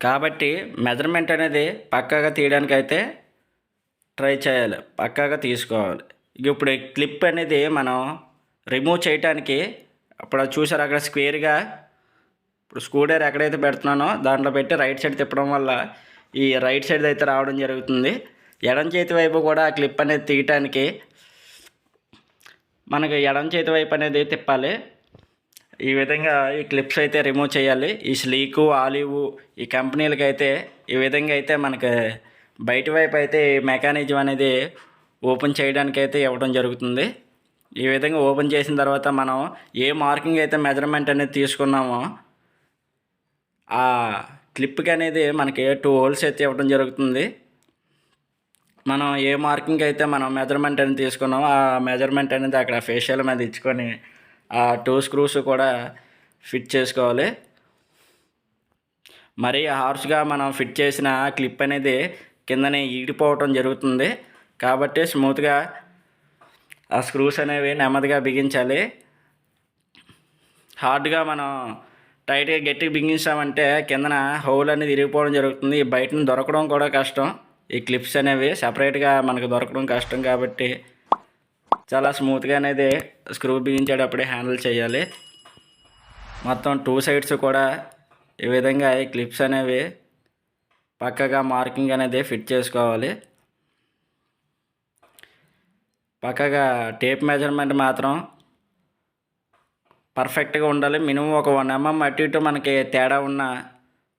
కాబట్టి మెజర్మెంట్ అనేది పక్కాగా తీయడానికి అయితే ట్రై చేయాలి, పక్కాగా తీసుకోవాలి. ఇప్పుడు క్లిప్ అనేది మనం రిమూవ్ చేయడానికి అప్పుడు చూసారు అక్కడ స్క్వేర్గా ఇప్పుడు స్క్రూ డ్రైవర్ ఎక్కడైతే పెడుతున్నానో దాంట్లో పెట్టి రైట్ సైడ్ తిప్పడం వల్ల ఈ రైట్ సైడ్ అయితే రావడం జరుగుతుంది. ఎడం చేతి వైపు కూడా ఆ క్లిప్ అనేది తీయటానికి మనకి ఎడం చేతి వైపు అనేది తిప్పాలి. ఈ విధంగా ఈ క్లిప్స్ అయితే రిమూవ్ చేయాలి. ఈ స్లీకు, ఆలివ్ ఈ కంపెనీలకి అయితే ఈ విధంగా అయితే మనకి బయట వైపు అయితే మెకానిజం అనేది ఓపెన్ చేయడానికి అయితే ఇవ్వడం జరుగుతుంది. ఈ విధంగా ఓపెన్ చేసిన తర్వాత మనం ఏ మార్కింగ్ అయితే మెజర్మెంట్ అనేది తీసుకున్నామో ఆ క్లిప్కి అనేది మనకి 2 హోల్స్ అయితే ఇవ్వడం జరుగుతుంది. మనం ఏ మార్కింగ్ అయితే మనం మెజర్మెంట్ అనేది తీసుకున్నామో ఆ మెజర్మెంట్ అనేది అక్కడ ఫేషియల్ మీద ఇచ్చుకొని ఆ 2 స్క్రూస్ కూడా ఫిట్ చేసుకోవాలి. మరీ హార్ష్గా మనం ఫిట్ చేసిన క్లిప్ అనేది కిందనే ఈడిపోవటం జరుగుతుంది. కాబట్టి స్మూత్గా ఆ స్క్రూస్ అనేవి నెమ్మదిగా బిగించాలి. హార్డ్గా మనం టైట్గా గట్టిగా బిగించామంటే కిందన హోల్ అనేది ఇరిగిపోవడం జరుగుతుంది. బయటను దొరకడం కూడా కష్టం. ఈ క్లిప్స్ అనేవి సపరేట్గా మనకు దొరకడం కష్టం కాబట్టి చాలా స్మూత్గా అనేది స్క్రూ బిగించేటప్పుడే హ్యాండిల్ చేయాలి. మొత్తం 2 సైడ్స్ కూడా ఈ విధంగా ఈ క్లిప్స్ అనేవి పక్కగా మార్కింగ్ అనేది ఫిట్ చేసుకోవాలి. పక్కగా టేప్ మెజర్మెంట్ మాత్రం పర్ఫెక్ట్గా ఉండాలి. మినిమం ఒక 1 mm అటు ఇటు మనకి తేడా ఉన్న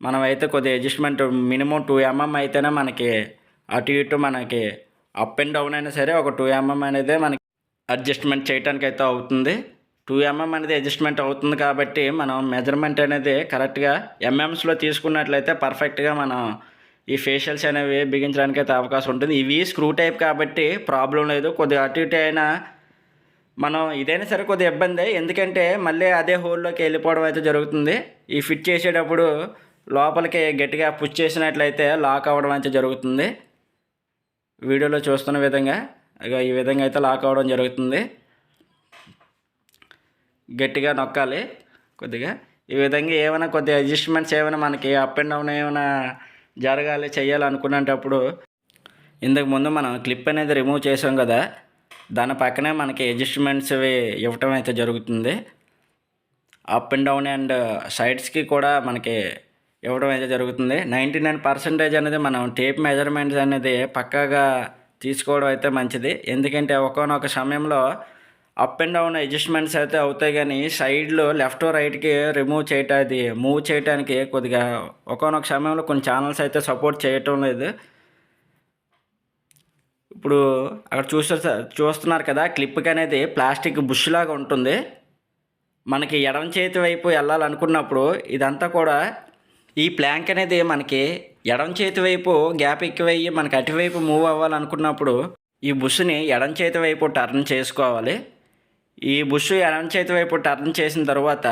మనమైతే కొద్దిగా అడ్జస్ట్మెంట్ మినిమం 2 mm అయితేనే మనకి అటు ఇటు మనకి అప్ అండ్ డౌన్ అయినా సరే ఒక 2 mm అనేది మనకి అడ్జస్ట్మెంట్ చేయడానికి అయితే అవుతుంది. 2 mm అనేది అడ్జస్ట్మెంట్ అవుతుంది కాబట్టి మనం మెజర్మెంట్ అనేది కరెక్ట్గా ఎంఎంస్లో తీసుకున్నట్లయితే పర్ఫెక్ట్గా మనం ఈ ఫేషియల్స్ అనేవి బిగించడానికి అయితే అవకాశం ఉంటుంది. ఇవి స్క్రూ టైప్ కాబట్టి ప్రాబ్లం లేదు. కొద్దిగా అటు ఇటు అయినా మనం ఇదైనా సరే కొద్దిగా ఇబ్బంది, ఎందుకంటే మళ్ళీ అదే హోల్లోకి వెళ్ళిపోవడం అయితే జరుగుతుంది. ఈ ఫిట్ చేసేటప్పుడు లోపలికి గట్టిగా పుష్ చేసినట్లయితే లాక్ అవ్వడం అయితే జరుగుతుంది. వీడియోలో చూస్తున్న విధంగా ఈ విధంగా అయితే లాక్ అవ్వడం జరుగుతుంది. గట్టిగా నొక్కాలి కొద్దిగా. ఈ విధంగా ఏమైనా కొద్దిగా అడ్జస్ట్మెంట్స్ ఏమైనా మనకి అప్ అండ్ డౌన్ ఏమైనా జరగాలి చేయాలనుకునేటప్పుడు ఇంతకు ముందు మనం క్లిప్ అనేది రిమూవ్ చేసాం కదా, దాని పక్కనే మనకి అడ్జస్ట్మెంట్స్ ఇవ్వటం అయితే జరుగుతుంది. అప్ అండ్ డౌన్ అండ్ సైడ్స్కి కూడా మనకి ఇవ్వడం అయితే జరుగుతుంది. 99% అనేది మనం టేప్ మెజర్మెంట్స్ అనేది పక్కాగా తీసుకోవడం అయితే మంచిది. ఎందుకంటే ఒక్కొక్క సమయంలో అప్ అండ్ డౌన్ అడ్జస్ట్మెంట్స్ అయితే అవుతాయి, కానీ సైడ్లో లెఫ్ట్ రైట్కి మూవ్ చేయడానికి కొద్దిగా ఒక్కొక్క సమయంలో కొన్ని ఛానల్స్ అయితే సపోర్ట్ చేయటం లేదు. ఇప్పుడు అక్కడ చూస్తున్నారు కదా, క్లిప్కి అనేది ప్లాస్టిక్ బుష్ లాగా ఉంటుంది. మనకి ఎడమ చేతి వైపు వెళ్ళాలనుకున్నప్పుడు ఇదంతా కూడా ఈ ప్లాంక్ అనేది మనకి ఎడమ చేతి వైపు గ్యాప్ ఎక్కువయ్యి మనకి అటువైపు మూవ్ అవ్వాలనుకున్నప్పుడు ఈ బుష్ని ఎడమ చేతి వైపు టర్న్ చేసుకోవాలి. ఈ బుష్ ఎడమ చేతి వైపు టర్న్ చేసిన తర్వాత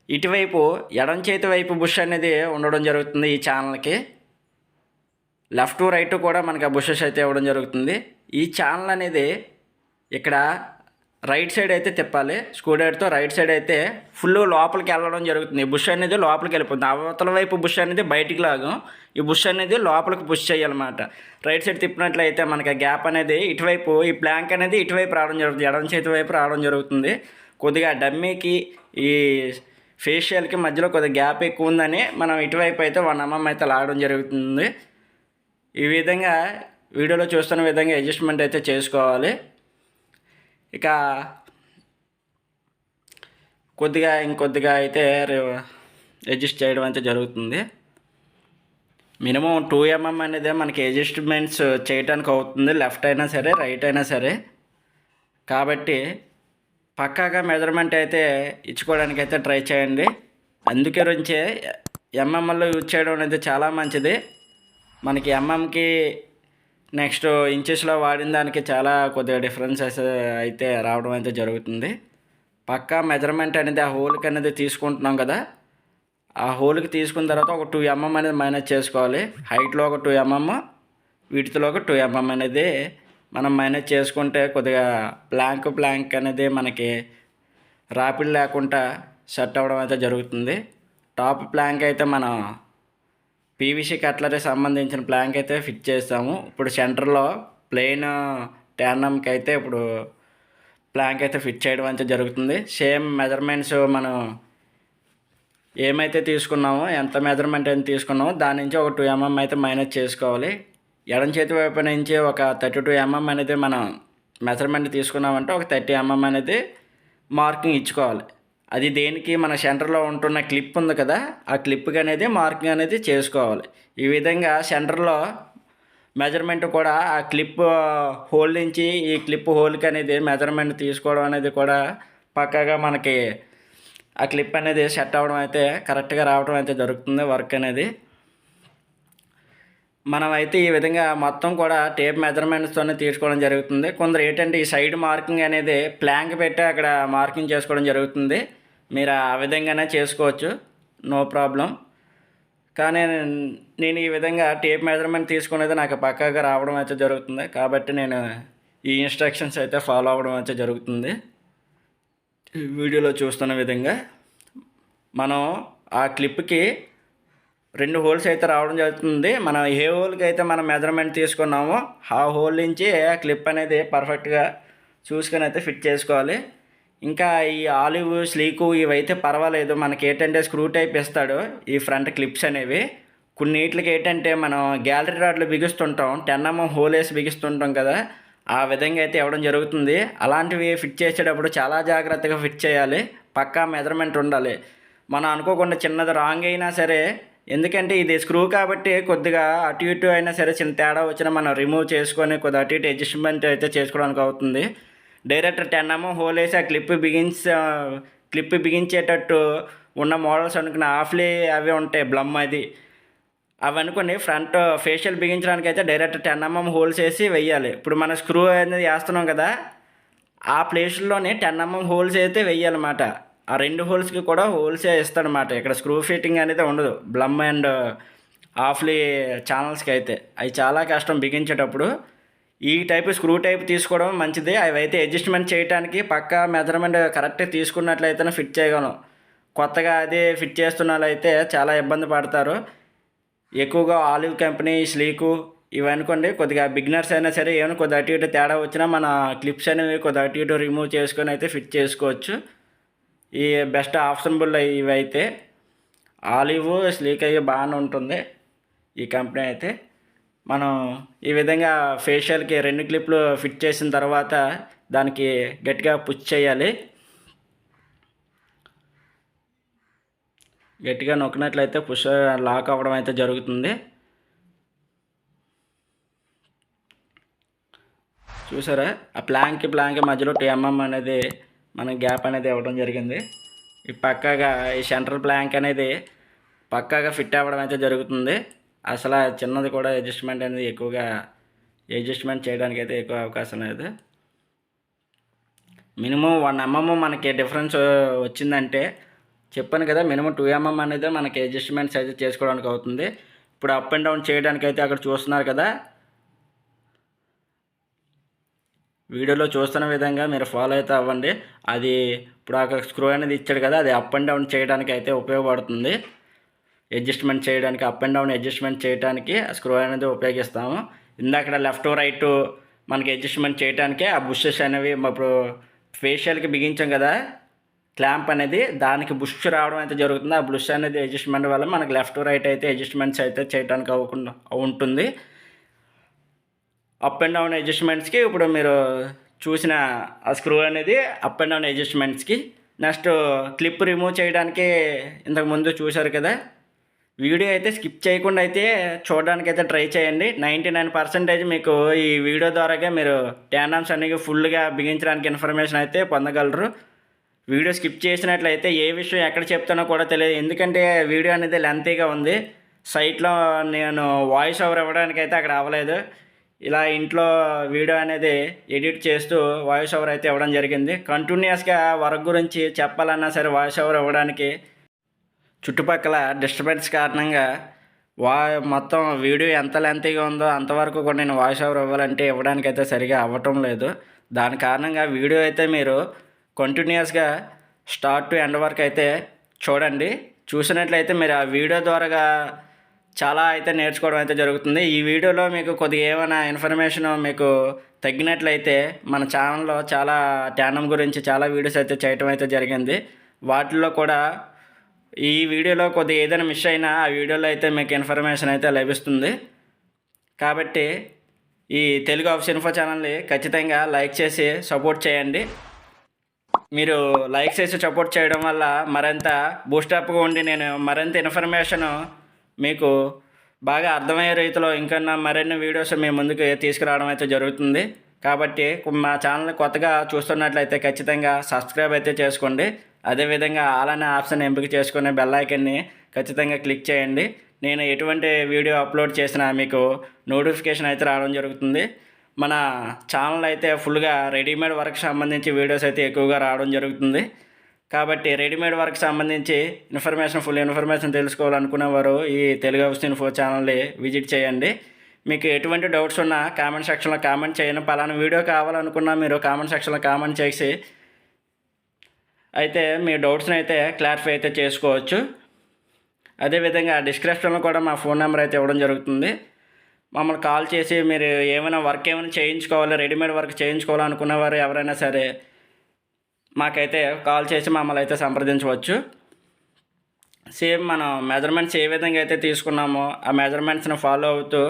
ఇటువైపు ఎడమ చేతి వైపు బుష్ అనేది ఉండడం జరుగుతుంది. ఈ ఛానల్కి లెఫ్ట్ రైట్ కూడా మనకి ఆ బుషెస్ అయితే ఇవ్వడం జరుగుతుంది. ఈ ఛానల్ అనేది ఇక్కడ రైట్ సైడ్ అయితే తిప్పాలి. స్క్రూ డ్రైవర్తో రైట్ సైడ్ అయితే ఫుల్ లోపలికి వెళ్ళడం జరుగుతుంది. ఈ బుష్ అనేది లోపలికి వెళ్ళిపోతుంది. అవతల వైపు బుష్ అనేది బయటికి లాగం, ఈ బుష్ అనేది లోపలికి పుష్ చేయాలన్నమాట. రైట్ సైడ్ తిప్పినట్లయితే మనకి ఆ గ్యాప్ అనేది ఇటువైపు, ఈ ప్లాంక్ అనేది ఇటువైపు రావడం జరుగుతుంది, ఎడమ చేతి వైపు రావడం జరుగుతుంది. కొద్దిగా డమ్మీకి ఈ ఫేషియల్కి మధ్యలో కొద్దిగా గ్యాప్ ఎక్కువ ఉందని మనం ఇటువైపు అయితే 1 mm అయితే లాగడం జరుగుతుంది. ఈ విధంగా వీడియోలో చూస్తున్న విధంగా అడ్జస్ట్మెంట్ అయితే చేసుకోవాలి. ఇక ఇంకొద్దిగా అయితే అడ్జస్ట్ చేయడం అయితే జరుగుతుంది. మినిమం 2 mm అనేది మనకి అడ్జస్ట్మెంట్స్ చేయడానికి అవుతుంది, లెఫ్ట్ అయినా సరే రైట్ అయినా సరే. కాబట్టి పక్కాగా మెజర్మెంట్ అయితే ఇచ్చుకోవడానికి అయితే ట్రై చేయండి. అందుకే నుంచే ఎంఎంఎల్లో యూజ్ చేయడం అనేది చాలా మంచిది. మనకి ఎంఎంకి నెక్స్ట్ ఇంచెస్లో వాడిన దానికి చాలా కొద్దిగా డిఫరెన్సెస్ అయితే రావడం అయితే జరుగుతుంది. పక్కా మెజర్మెంట్ అనేది ఆ హోల్కి అనేది తీసుకుంటున్నాం కదా, ఆ హోల్కి తీసుకున్న తర్వాత ఒక 2 mm అనేది మైనస్ చేసుకోవాలి. హైట్లో ఒక 2 mm, వీటిలో ఒక 2 mm అనేది మనం మైనస్ చేసుకుంటే కొద్దిగా ప్లాంక్ అనేది మనకి రాపిడ్ లేకుండా సెట్ అవ్వడం అయితే జరుగుతుంది. టాప్ ప్లాంక్ అయితే మనం పీవీసీ కట్లరీ సంబంధించిన ప్లాంక్ అయితే ఫిట్ చేస్తాము. ఇప్పుడు సెంటర్లో ప్లెయిన్ ట్యానమ్కి అయితే ఇప్పుడు ప్లాంక్ అయితే ఫిట్ చేయడం అయితే జరుగుతుంది. సేమ్ మెజర్మెంట్స్ మనం ఏమైతే తీసుకున్నామో, ఎంత మెజర్మెంట్ అయితే తీసుకున్నామో దాని నుంచి ఒక 2 mm అయితే మైనస్ చేసుకోవాలి. ఎడం చేతి వైపు నుంచి ఒక 32 mm అనేది మనం మెజర్మెంట్ తీసుకున్నామంటే ఒక 30 mm అనేది మార్కింగ్ ఇచ్చుకోవాలి. అది దేనికి, మన సెంటర్లో ఉంటున్న క్లిప్ ఉంది కదా, ఆ క్లిప్కి అనేది మార్కింగ్ అనేది చేసుకోవాలి. ఈ విధంగా సెంటర్లో మెజర్మెంట్ కూడా ఆ క్లిప్ హోల్ నుంచి ఈ క్లిప్ హోల్కి అనేది మెజర్మెంట్ తీసుకోవడం అనేది కూడా పక్కాగా మనకి ఆ క్లిప్ అనేది సెట్ అవ్వడం అయితే కరెక్ట్గా రావడం అయితే జరుగుతుంది. వర్క్ అనేది మనమైతే ఈ విధంగా మొత్తం కూడా టేప్ మెజర్మెంట్స్తోనే తీసుకోవడం జరుగుతుంది. కొందరు ఏంటంటే ఈ సైడ్ మార్కింగ్ అనేది ప్లాంక్ పెట్టి అక్కడ మార్కింగ్ చేసుకోవడం జరుగుతుంది. మీరు ఆ విధంగానే చేసుకోవచ్చు, నో ప్రాబ్లం. కానీ నేను ఈ విధంగా టేప్ మెజర్మెంట్ తీసుకునేది నాకు పక్కాగా రావడం అయితే జరుగుతుంది. కాబట్టి నేను ఈ ఇన్స్ట్రక్షన్స్ అయితే ఫాలో అవ్వడం అయితే జరుగుతుంది. వీడియోలో చూస్తున్న విధంగా మనం ఆ క్లిప్కి 2 హోల్స్ అయితే రావడం జరుగుతుంది. మనం ఏ హోల్కి అయితే మనం మెజర్మెంట్ తీసుకున్నామో ఆ హోల్ నుంచి ఆ క్లిప్ అనేది పర్ఫెక్ట్గా చూసుకొని అయితే ఫిట్ చేసుకోవాలి. ఇంకా ఈ ఆలివ్, స్లీకు ఇవైతే పర్వాలేదు. మనకి ఏంటంటే స్క్రూ టైప్ ఇస్తాడు ఈ ఫ్రంట్ క్లిప్స్ అనేవి. కొన్నిటికి ఏంటంటే మనం గ్యాలరీ రాడ్లు బిగిస్తుంటాం, 10 mm హోల్ వేసి బిగిస్తుంటాం కదా, ఆ విధంగా అయితే ఇవ్వడం జరుగుతుంది. అలాంటివి ఫిట్ చేసేటప్పుడు చాలా జాగ్రత్తగా ఫిట్ చేయాలి, పక్కా మెజర్మెంట్ ఉండాలి. మనం అనుకోకుండా చిన్నది రాంగ్ అయినా సరే, ఎందుకంటే ఇది స్క్రూ కాబట్టి కొద్దిగా అటు ఇటు అయినా సరే చిన్న తేడా వచ్చినా మనం రిమూవ్ చేసుకొని కొద్దిగా అటు ఇటు అడ్జస్ట్మెంట్ అయితే చేసుకోవడానికి అవుతుంది. డైరెక్ట్ 10 mm హోల్ వేసి ఆ క్లిప్ బిగించేటట్టు ఉన్న మోడల్స్ అనుకున్న హాఫ్లీ అవి ఉంటాయి, బ్లమ్ అది అవి అనుకోండి. ఫ్రంట్ ఫేషియల్ బిగించడానికి అయితే డైరెక్ట్ 10 mm హోల్స్ వేసి వెయ్యాలి. ఇప్పుడు మన స్క్రూ అనేది వేస్తున్నాం కదా, ఆ ప్లేస్లోనే 10 mm హోల్స్ అయితే వెయ్యాలన్నమాట. ఆ 2 హోల్స్కి కూడా హోల్సే ఇస్తాడనమాట. ఇక్కడ స్క్రూ ఫిట్టింగ్ అనేది ఉండదు బ్లమ్ అండ్ హాఫ్లీ ఛానల్స్కి అయితే. అవి చాలా కష్టం బిగించేటప్పుడు. ఈ టైపు స్క్రూ టైప్ తీసుకోవడం మంచిది. అవి అయితే అడ్జస్ట్మెంట్ చేయడానికి పక్కా మెజర్మెంట్ కరెక్ట్గా తీసుకున్నట్లయితేనే ఫిట్ చేయగలం. కొత్తగా అదే ఫిట్ చేస్తున్న వాళ్ళైతే చాలా ఇబ్బంది పడతారు. ఎక్కువగా ఆలివ్ కంపెనీ, స్లీకు ఇవి అనుకోండి, కొద్దిగా బిగినర్స్ అయినా సరే ఏమైనా కొద్దిగా అటు ఇటు తేడా వచ్చినా మన క్లిప్స్ అనేవి కొద్దిగా అటు ఇటు రిమూవ్ చేసుకొని అయితే ఫిట్ చేసుకోవచ్చు. ఈ బెస్ట్ ఆప్షనబుల్ ఇవి అయితే ఆలివ్, స్లీక్ అయ్యి బాగానే ఉంటుంది ఈ కంపెనీ అయితే. మనం ఈ విధంగా ఫేషియల్కి 2 క్లిప్లు ఫిట్ చేసిన తర్వాత దానికి గట్టిగా పుష్ చేయాలి. గట్టిగా నొక్కినట్లయితే పుష్ లాక్ అవ్వడం అయితే జరుగుతుంది. చూసారా, ఆ ప్లాంక్ మధ్యలో 2 mm అనేది మన గ్యాప్ అనేది ఇవ్వడం జరిగింది. ఈ పక్కాగా ఈ సెంట్రల్ ప్లాంక్ అనేది పక్కాగా ఫిట్ అవ్వడం అయితే జరుగుతుంది. అసలు చిన్నది కూడా అడ్జస్ట్మెంట్ అనేది ఎక్కువగా అడ్జస్ట్మెంట్ చేయడానికి అయితే ఎక్కువ అవకాశం లేదు. మినిమం 1 mm మనకి డిఫరెన్స్ వచ్చిందంటే చెప్పాను కదా, మినిమం 2 mm అనేది మనకి అడ్జస్ట్మెంట్స్ అయితే చేసుకోవడానికి అవుతుంది. ఇప్పుడు అప్ అండ్ డౌన్ చేయడానికి అయితే అక్కడ చూస్తున్నారు కదా, వీడియోలో చూస్తున్న విధంగా మీరు ఫాలో అయితే అవ్వండి. అది ఇప్పుడు అక్కడ స్క్రూ అనేది ఇచ్చాడు కదా, అది అప్ అండ్ డౌన్ చేయడానికి అయితే ఉపయోగపడుతుంది. అడ్జస్ట్మెంట్ చేయడానికి, అప్ అండ్ డౌన్ అడ్జస్ట్మెంట్ చేయడానికి ఆ స్క్రూ అనేది ఉపయోగిస్తాము. ఇందాక లెఫ్ట్ రైట్ మనకి అడ్జస్ట్మెంట్ చేయడానికే ఆ బుషెస్ అనేవి ఇప్పుడు ఫేషియల్కి బిగించాం కదా క్లాంప్ అనేది, దానికి బుష్ రావడం అయితే జరుగుతుంది. ఆ బుష్ అనేది అడ్జస్ట్మెంట్ వల్ల మనకి లెఫ్ట్ రైట్ అయితే అడ్జస్ట్మెంట్స్ అయితే చేయడానికి అవ్వకుండా ఉంటుంది. అప్ అండ్ డౌన్ అడ్జస్ట్మెంట్స్కి ఇప్పుడు మీరు చూసిన ఆ స్క్రూ అనేది అప్ అండ్ డౌన్ అడ్జస్ట్మెంట్స్కి. నెక్స్ట్ క్లిప్ రిమూవ్ చేయడానికి ఇంతకుముందు చూశారు కదా, వీడియో అయితే స్కిప్ చేయకుండా అయితే చూడడానికి అయితే ట్రై చేయండి. 99% మీకు ఈ వీడియో ద్వారాగా మీరు ట్యాండమ్స్ అనేవి ఫుల్గా బిగించడానికి ఇన్ఫర్మేషన్ అయితే పొందగలరు. వీడియో స్కిప్ చేసినట్లయితే ఏ విషయం ఎక్కడ చెప్తానో కూడా తెలియదు, ఎందుకంటే వీడియో అనేది లెంతీగా ఉంది. సైట్లో నేను వాయిస్ ఓవర్ ఇవ్వడానికి అయితే అక్కడ అవ్వలేదు. ఇలా ఇంట్లో వీడియో అనేది ఎడిట్ చేస్తూ వాయిస్ ఓవర్ అయితే ఇవ్వడం జరిగింది. కంటిన్యూస్గా వర్క్ గురించి చెప్పాలన్నా సరే వాయిస్ ఓవర్ ఇవ్వడానికి చుట్టుపక్కల డిస్టర్బెన్స్ కారణంగా మొత్తం వీడియో ఎంత లెంతీగా ఉందో అంతవరకు కూడా నేను వాయిస్ ఓవర్ ఇవ్వాలంటే ఇవ్వడానికి అయితే సరిగా అవ్వటం లేదు. దాని కారణంగా వీడియో అయితే మీరు కంటిన్యూస్గా స్టార్ట్ టు ఎండ్ వరకు అయితే చూడండి. చూసినట్లయితే మీరు ఆ వీడియో ద్వారాగా చాలా అయితే నేర్చుకోవడం అయితే జరుగుతుంది. ఈ వీడియోలో మీకు కొద్దిగా ఏమైనా ఇన్ఫర్మేషన్ మీకు తగ్గినట్లయితే మన ఛానల్లో చాలా ట్యాండమ్ గురించి చాలా వీడియోస్ అయితే చేయటం అయితే జరిగింది. వాటిల్లో కూడా ఈ వీడియోలో కొద్దిగా ఏదైనా మిస్ అయినా ఆ వీడియోలో అయితే మీకు ఇన్ఫర్మేషన్ అయితే లభిస్తుంది. కాబట్టి ఈ తెలుగు ఆఫీస్ ఇన్ఫో ఛానల్ని ఖచ్చితంగా లైక్ చేసి సపోర్ట్ చేయండి. మీరు లైక్ చేసి సపోర్ట్ చేయడం వల్ల మరింత బూస్టప్గా ఉండి నేను మరింత ఇన్ఫర్మేషన్ మీకు బాగా అర్థమయ్యే రీతిలో ఇంకా మరిన్ని వీడియోస్ మీ ముందుకు తీసుకురావడం అయితే జరుగుతుంది. కాబట్టి మా ఛానల్ని కొత్తగా చూస్తున్నట్లయితే ఖచ్చితంగా సబ్స్క్రైబ్ అయితే చేసుకోండి. అదేవిధంగా ఆల్ అనే ఆప్షన్ ఎంపిక చేసుకునే బెల్ ఐకాన్ని ఖచ్చితంగా క్లిక్ చేయండి. నేను ఎటువంటి వీడియో అప్లోడ్ చేసినా మీకు నోటిఫికేషన్ అయితే రావడం జరుగుతుంది. మన ఛానల్ అయితే ఫుల్గా రెడీమేడ్ వర్క్ సంబంధించి వీడియోస్ అయితే ఎక్కువగా రావడం జరుగుతుంది. కాబట్టి రెడీమేడ్ వర్క్ సంబంధించి ఫుల్ ఇన్ఫర్మేషన్ తెలుసుకోవాలనుకునేవారు ఈ తెలుగు ఆఫీస్ ఇన్ఫో ఛానల్ని విజిట్ చేయండి. మీకు ఎటువంటి డౌట్స్ ఉన్నా కామెంట్ సెక్షన్లో కామెంట్ చేయండి. పలానా వీడియో కావాలనుకున్నా మీరు కామెంట్ సెక్షన్లో కామెంట్ చేసి అయితే మీ డౌట్స్ని అయితే క్లారిఫై అయితే చేసుకోవచ్చు. అదేవిధంగా డిస్క్రిప్షన్లో కూడా మా ఫోన్ నెంబర్ అయితే ఇవ్వడం జరుగుతుంది. మమ్మల్ని కాల్ చేసి మీరు ఏమైనా వర్క్ చేయించుకోవాలి, రెడీమేడ్ వర్క్ చేయించుకోవాలనుకునేవారు ఎవరైనా సరే మాకైతే కాల్ చేసి మమ్మల్ని అయితే సంప్రదించవచ్చు. సేమ్ మనం మెజర్మెంట్స్ ఏ విధంగా అయితే తీసుకున్నామో ఆ మెజర్మెంట్స్ని ఫాలో అవుతూ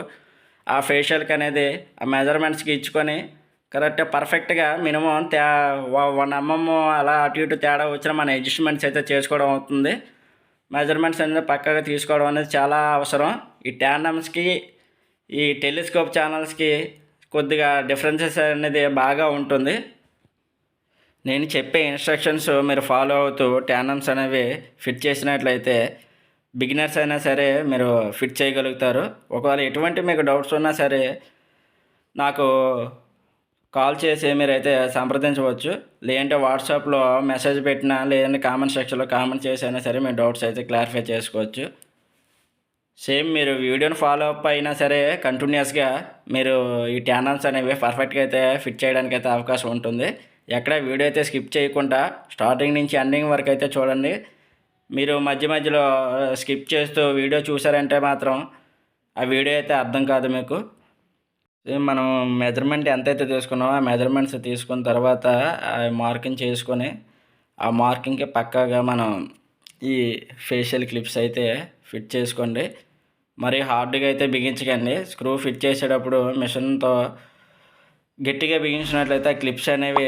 ఆ ఫేషియల్కి అనేది ఆ మెజర్మెంట్స్కి ఇచ్చుకొని కరెక్ట్గా పర్ఫెక్ట్గా మినిమం 1 mm అలా అటు ఇటు తేడా వచ్చినా మన అడ్జస్ట్మెంట్స్ అయితే చేసుకోవడం అవుతుంది. మెజర్మెంట్స్ అనేది పక్కగా తీసుకోవడం అనేది చాలా అవసరం. ఈ ట్యాండమ్స్కి ఈ టెలిస్కోప్ ఛానల్స్కి కొద్దిగా డిఫరెన్సెస్ అనేది బాగా ఉంటుంది. నేను చెప్పే ఇన్స్ట్రక్షన్స్ మీరు ఫాలో అవుతూ ట్యాండమ్స్ అనేవి ఫిట్ చేసినట్లయితే బిగినర్స్ అయినా సరే మీరు ఫిట్ చేయగలుగుతారు. ఒకవేళ ఎటువంటి మీకు డౌట్స్ ఉన్నా సరే నాకు కాల్ చేసి మీరైతే సంప్రదించవచ్చు. లేదంటే వాట్సాప్లో మెసేజ్ పెట్టినా లేదంటే కామెంట్ సెక్షన్లో కామెంట్ చేసి అయినా సరే మీ డౌట్స్ అయితే క్లారిఫై చేసుకోవచ్చు. సేమ్ మీరు వీడియోని ఫాలో అప్ అయినా సరే కంటిన్యూస్గా మీరు ఈ ట్యాండమ్స్ అనేవి పర్ఫెక్ట్గా అయితే ఫిట్ చేయడానికి అయితే అవకాశం ఉంటుంది. ఎక్కడ వీడియో అయితే స్కిప్ చేయకుండా స్టార్టింగ్ నుంచి ఎండింగ్ వరకు అయితే చూడండి. మీరు మధ్య మధ్యలో స్కిప్ చేస్తూ వీడియో చూసారంటే మాత్రం ఆ వీడియో అయితే అర్థం కాదు మీకు. మనం మెజర్మెంట్ ఎంతైతే తీసుకున్నామో ఆ మెజర్మెంట్స్ తీసుకున్న తర్వాత ఆ మార్కింగ్ చేసుకొని ఆ మార్కింగ్కి పక్కాగా మనం ఈ ఫేషియల్ క్లిప్స్ అయితే ఫిట్ చేసుకోండి. మరి హార్డ్గా అయితే బిగించకండి. స్క్రూ ఫిట్ చేసేటప్పుడు మిషన్తో గట్టిగా బిగించినట్లయితే ఆ క్లిప్స్ అనేవి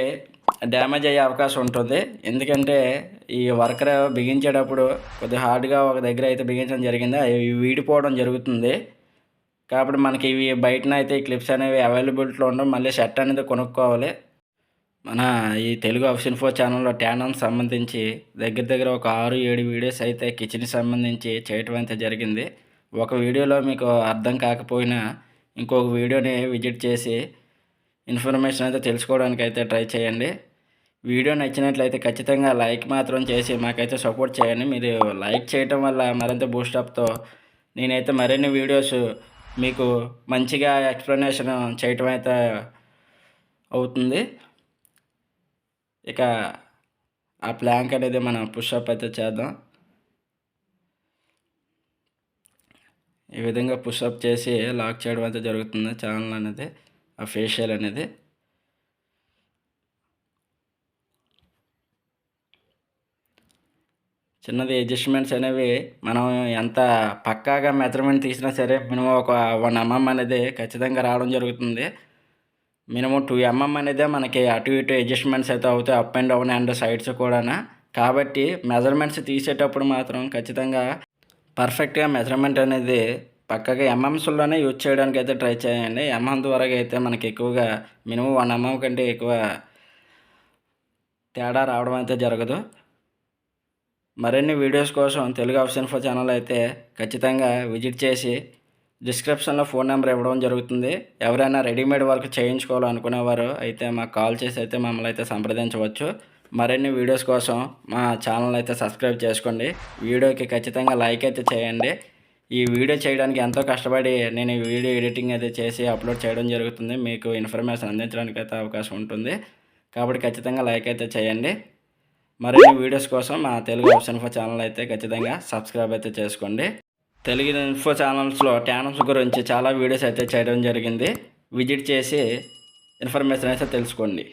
డ్యామేజ్ అయ్యే అవకాశం ఉంటుంది. ఎందుకంటే ఈ వర్కర్ బిగించేటప్పుడు కొద్దిగా హార్డ్గా ఒక దగ్గర అయితే బిగించడం జరిగింది, అవి వీడిపోవడం జరుగుతుంది. కాబట్టి మనకి ఇవి బయటనైతే ఈ క్లిప్స్ అనేవి అవైలబిలిటీలో ఉండవు. మళ్ళీ షర్ట్ అనేది కొనుక్కోవాలి. మన ఈ తెలుగు హౌస్ ఇన్ఫో ఛానల్‌లో ట్యానమ్‌కి సంబంధించి దగ్గర దగ్గర ఒక 6, 7 వీడియోస్ అయితే కిచెన్‌కి సంబంధించి చేయటం అయితే జరిగింది. ఒక వీడియోలో మీకు అర్థం కాకపోయినా ఇంకొక వీడియోని విజిట్ చేసి ఇన్ఫర్మేషన్ అయితే తెలుసుకోవడానికి అయితే ట్రై చేయండి. వీడియో నచ్చినట్లయితే ఖచ్చితంగా లైక్ మాత్రం చేసి మాకైతే సపోర్ట్ చేయండి. మీరు లైక్ చేయటం వల్ల మరింత బూస్టప్‌తో నేనైతే మరిన్ని వీడియోస్ మీకు మంచిగా ఎక్స్‌ప్లనేషన్ చేయటం అయితే అవుతుంది. ఇక ఆ ప్లాంక్ అనేది మనం పుషప్ అయితే చేద్దాం. ఈ విధంగా పుషప్ చేసి లాక్ చేయడం అయితే జరుగుతుంది ఛానల్ అనేది, ఆ ఫేషియల్ అనేది. చిన్నది అడ్జస్ట్మెంట్స్ అనేవి మనం ఎంత పక్కాగా మెజర్మెంట్ తీసినా సరే మినిమం ఒక 1 mm అనేది ఖచ్చితంగా రావడం జరుగుతుంది. మినిమం 2 mm అనేదే మనకి అటు ఇటు అడ్జస్ట్మెంట్స్ అయితే అవుతాయి, up and down and sides కూడాను. కాబట్టి మెజర్మెంట్స్ తీసేటప్పుడు మాత్రం ఖచ్చితంగా పర్ఫెక్ట్గా మెజర్మెంట్ అనేది పక్కగా ఎంఎంస్లోనే యూజ్ చేయడానికి అయితే ట్రై చేయండి. ఎంఎం ద్వారా అయితే మనకి ఎక్కువగా మినిమం 1 mm కంటే ఎక్కువ తేడా రావడం అయితే జరగదు. మరిన్ని వీడియోస్ కోసం తెలుగు హౌస్ ఇన్ఫో ఛానల్ అయితే ఖచ్చితంగా విజిట్ చేసి డిస్క్రిప్షన్లో ఫోన్ నెంబర్ ఇవ్వడం జరుగుతుంది. ఎవరైనా రెడీమేడ్ వర్క్ చేయించుకోవాలనుకునేవారు అయితే మాకు కాల్ చేసి అయితే మమ్మల్ని అయితే సంప్రదించవచ్చు. మరిన్ని వీడియోస్ కోసం మా ఛానల్ అయితే సబ్స్క్రైబ్ చేసుకోండి. వీడియోకి ఖచ్చితంగా లైక్ అయితే చేయండి. ఈ వీడియో చేయడానికి ఎంతో కష్టపడి నేను ఈ వీడియో ఎడిటింగ్ అయితే చేసి అప్లోడ్ చేయడం జరుగుతుంది. మీకు ఇన్ఫర్మేషన్ అందించడానికి అయితే అవకాశం ఉంటుంది. కాబట్టి ఖచ్చితంగా లైక్ అయితే చేయండి. మరిన్ని వీడియోస్ కోసం మా తెలుగు హౌస్ ఇన్ఫో ఛానల్ అయితే ఖచ్చితంగా సబ్స్క్రైబ్ అయితే చేసుకోండి. తెలుగు ఇన్ఫో ఛానల్స్లో ట్యానమ్స్ గురించి చాలా వీడియోస్ అయితే చేయడం జరిగింది. విజిట్ చేసి ఇన్ఫర్మేషన్ అయితే తెలుసుకోండి.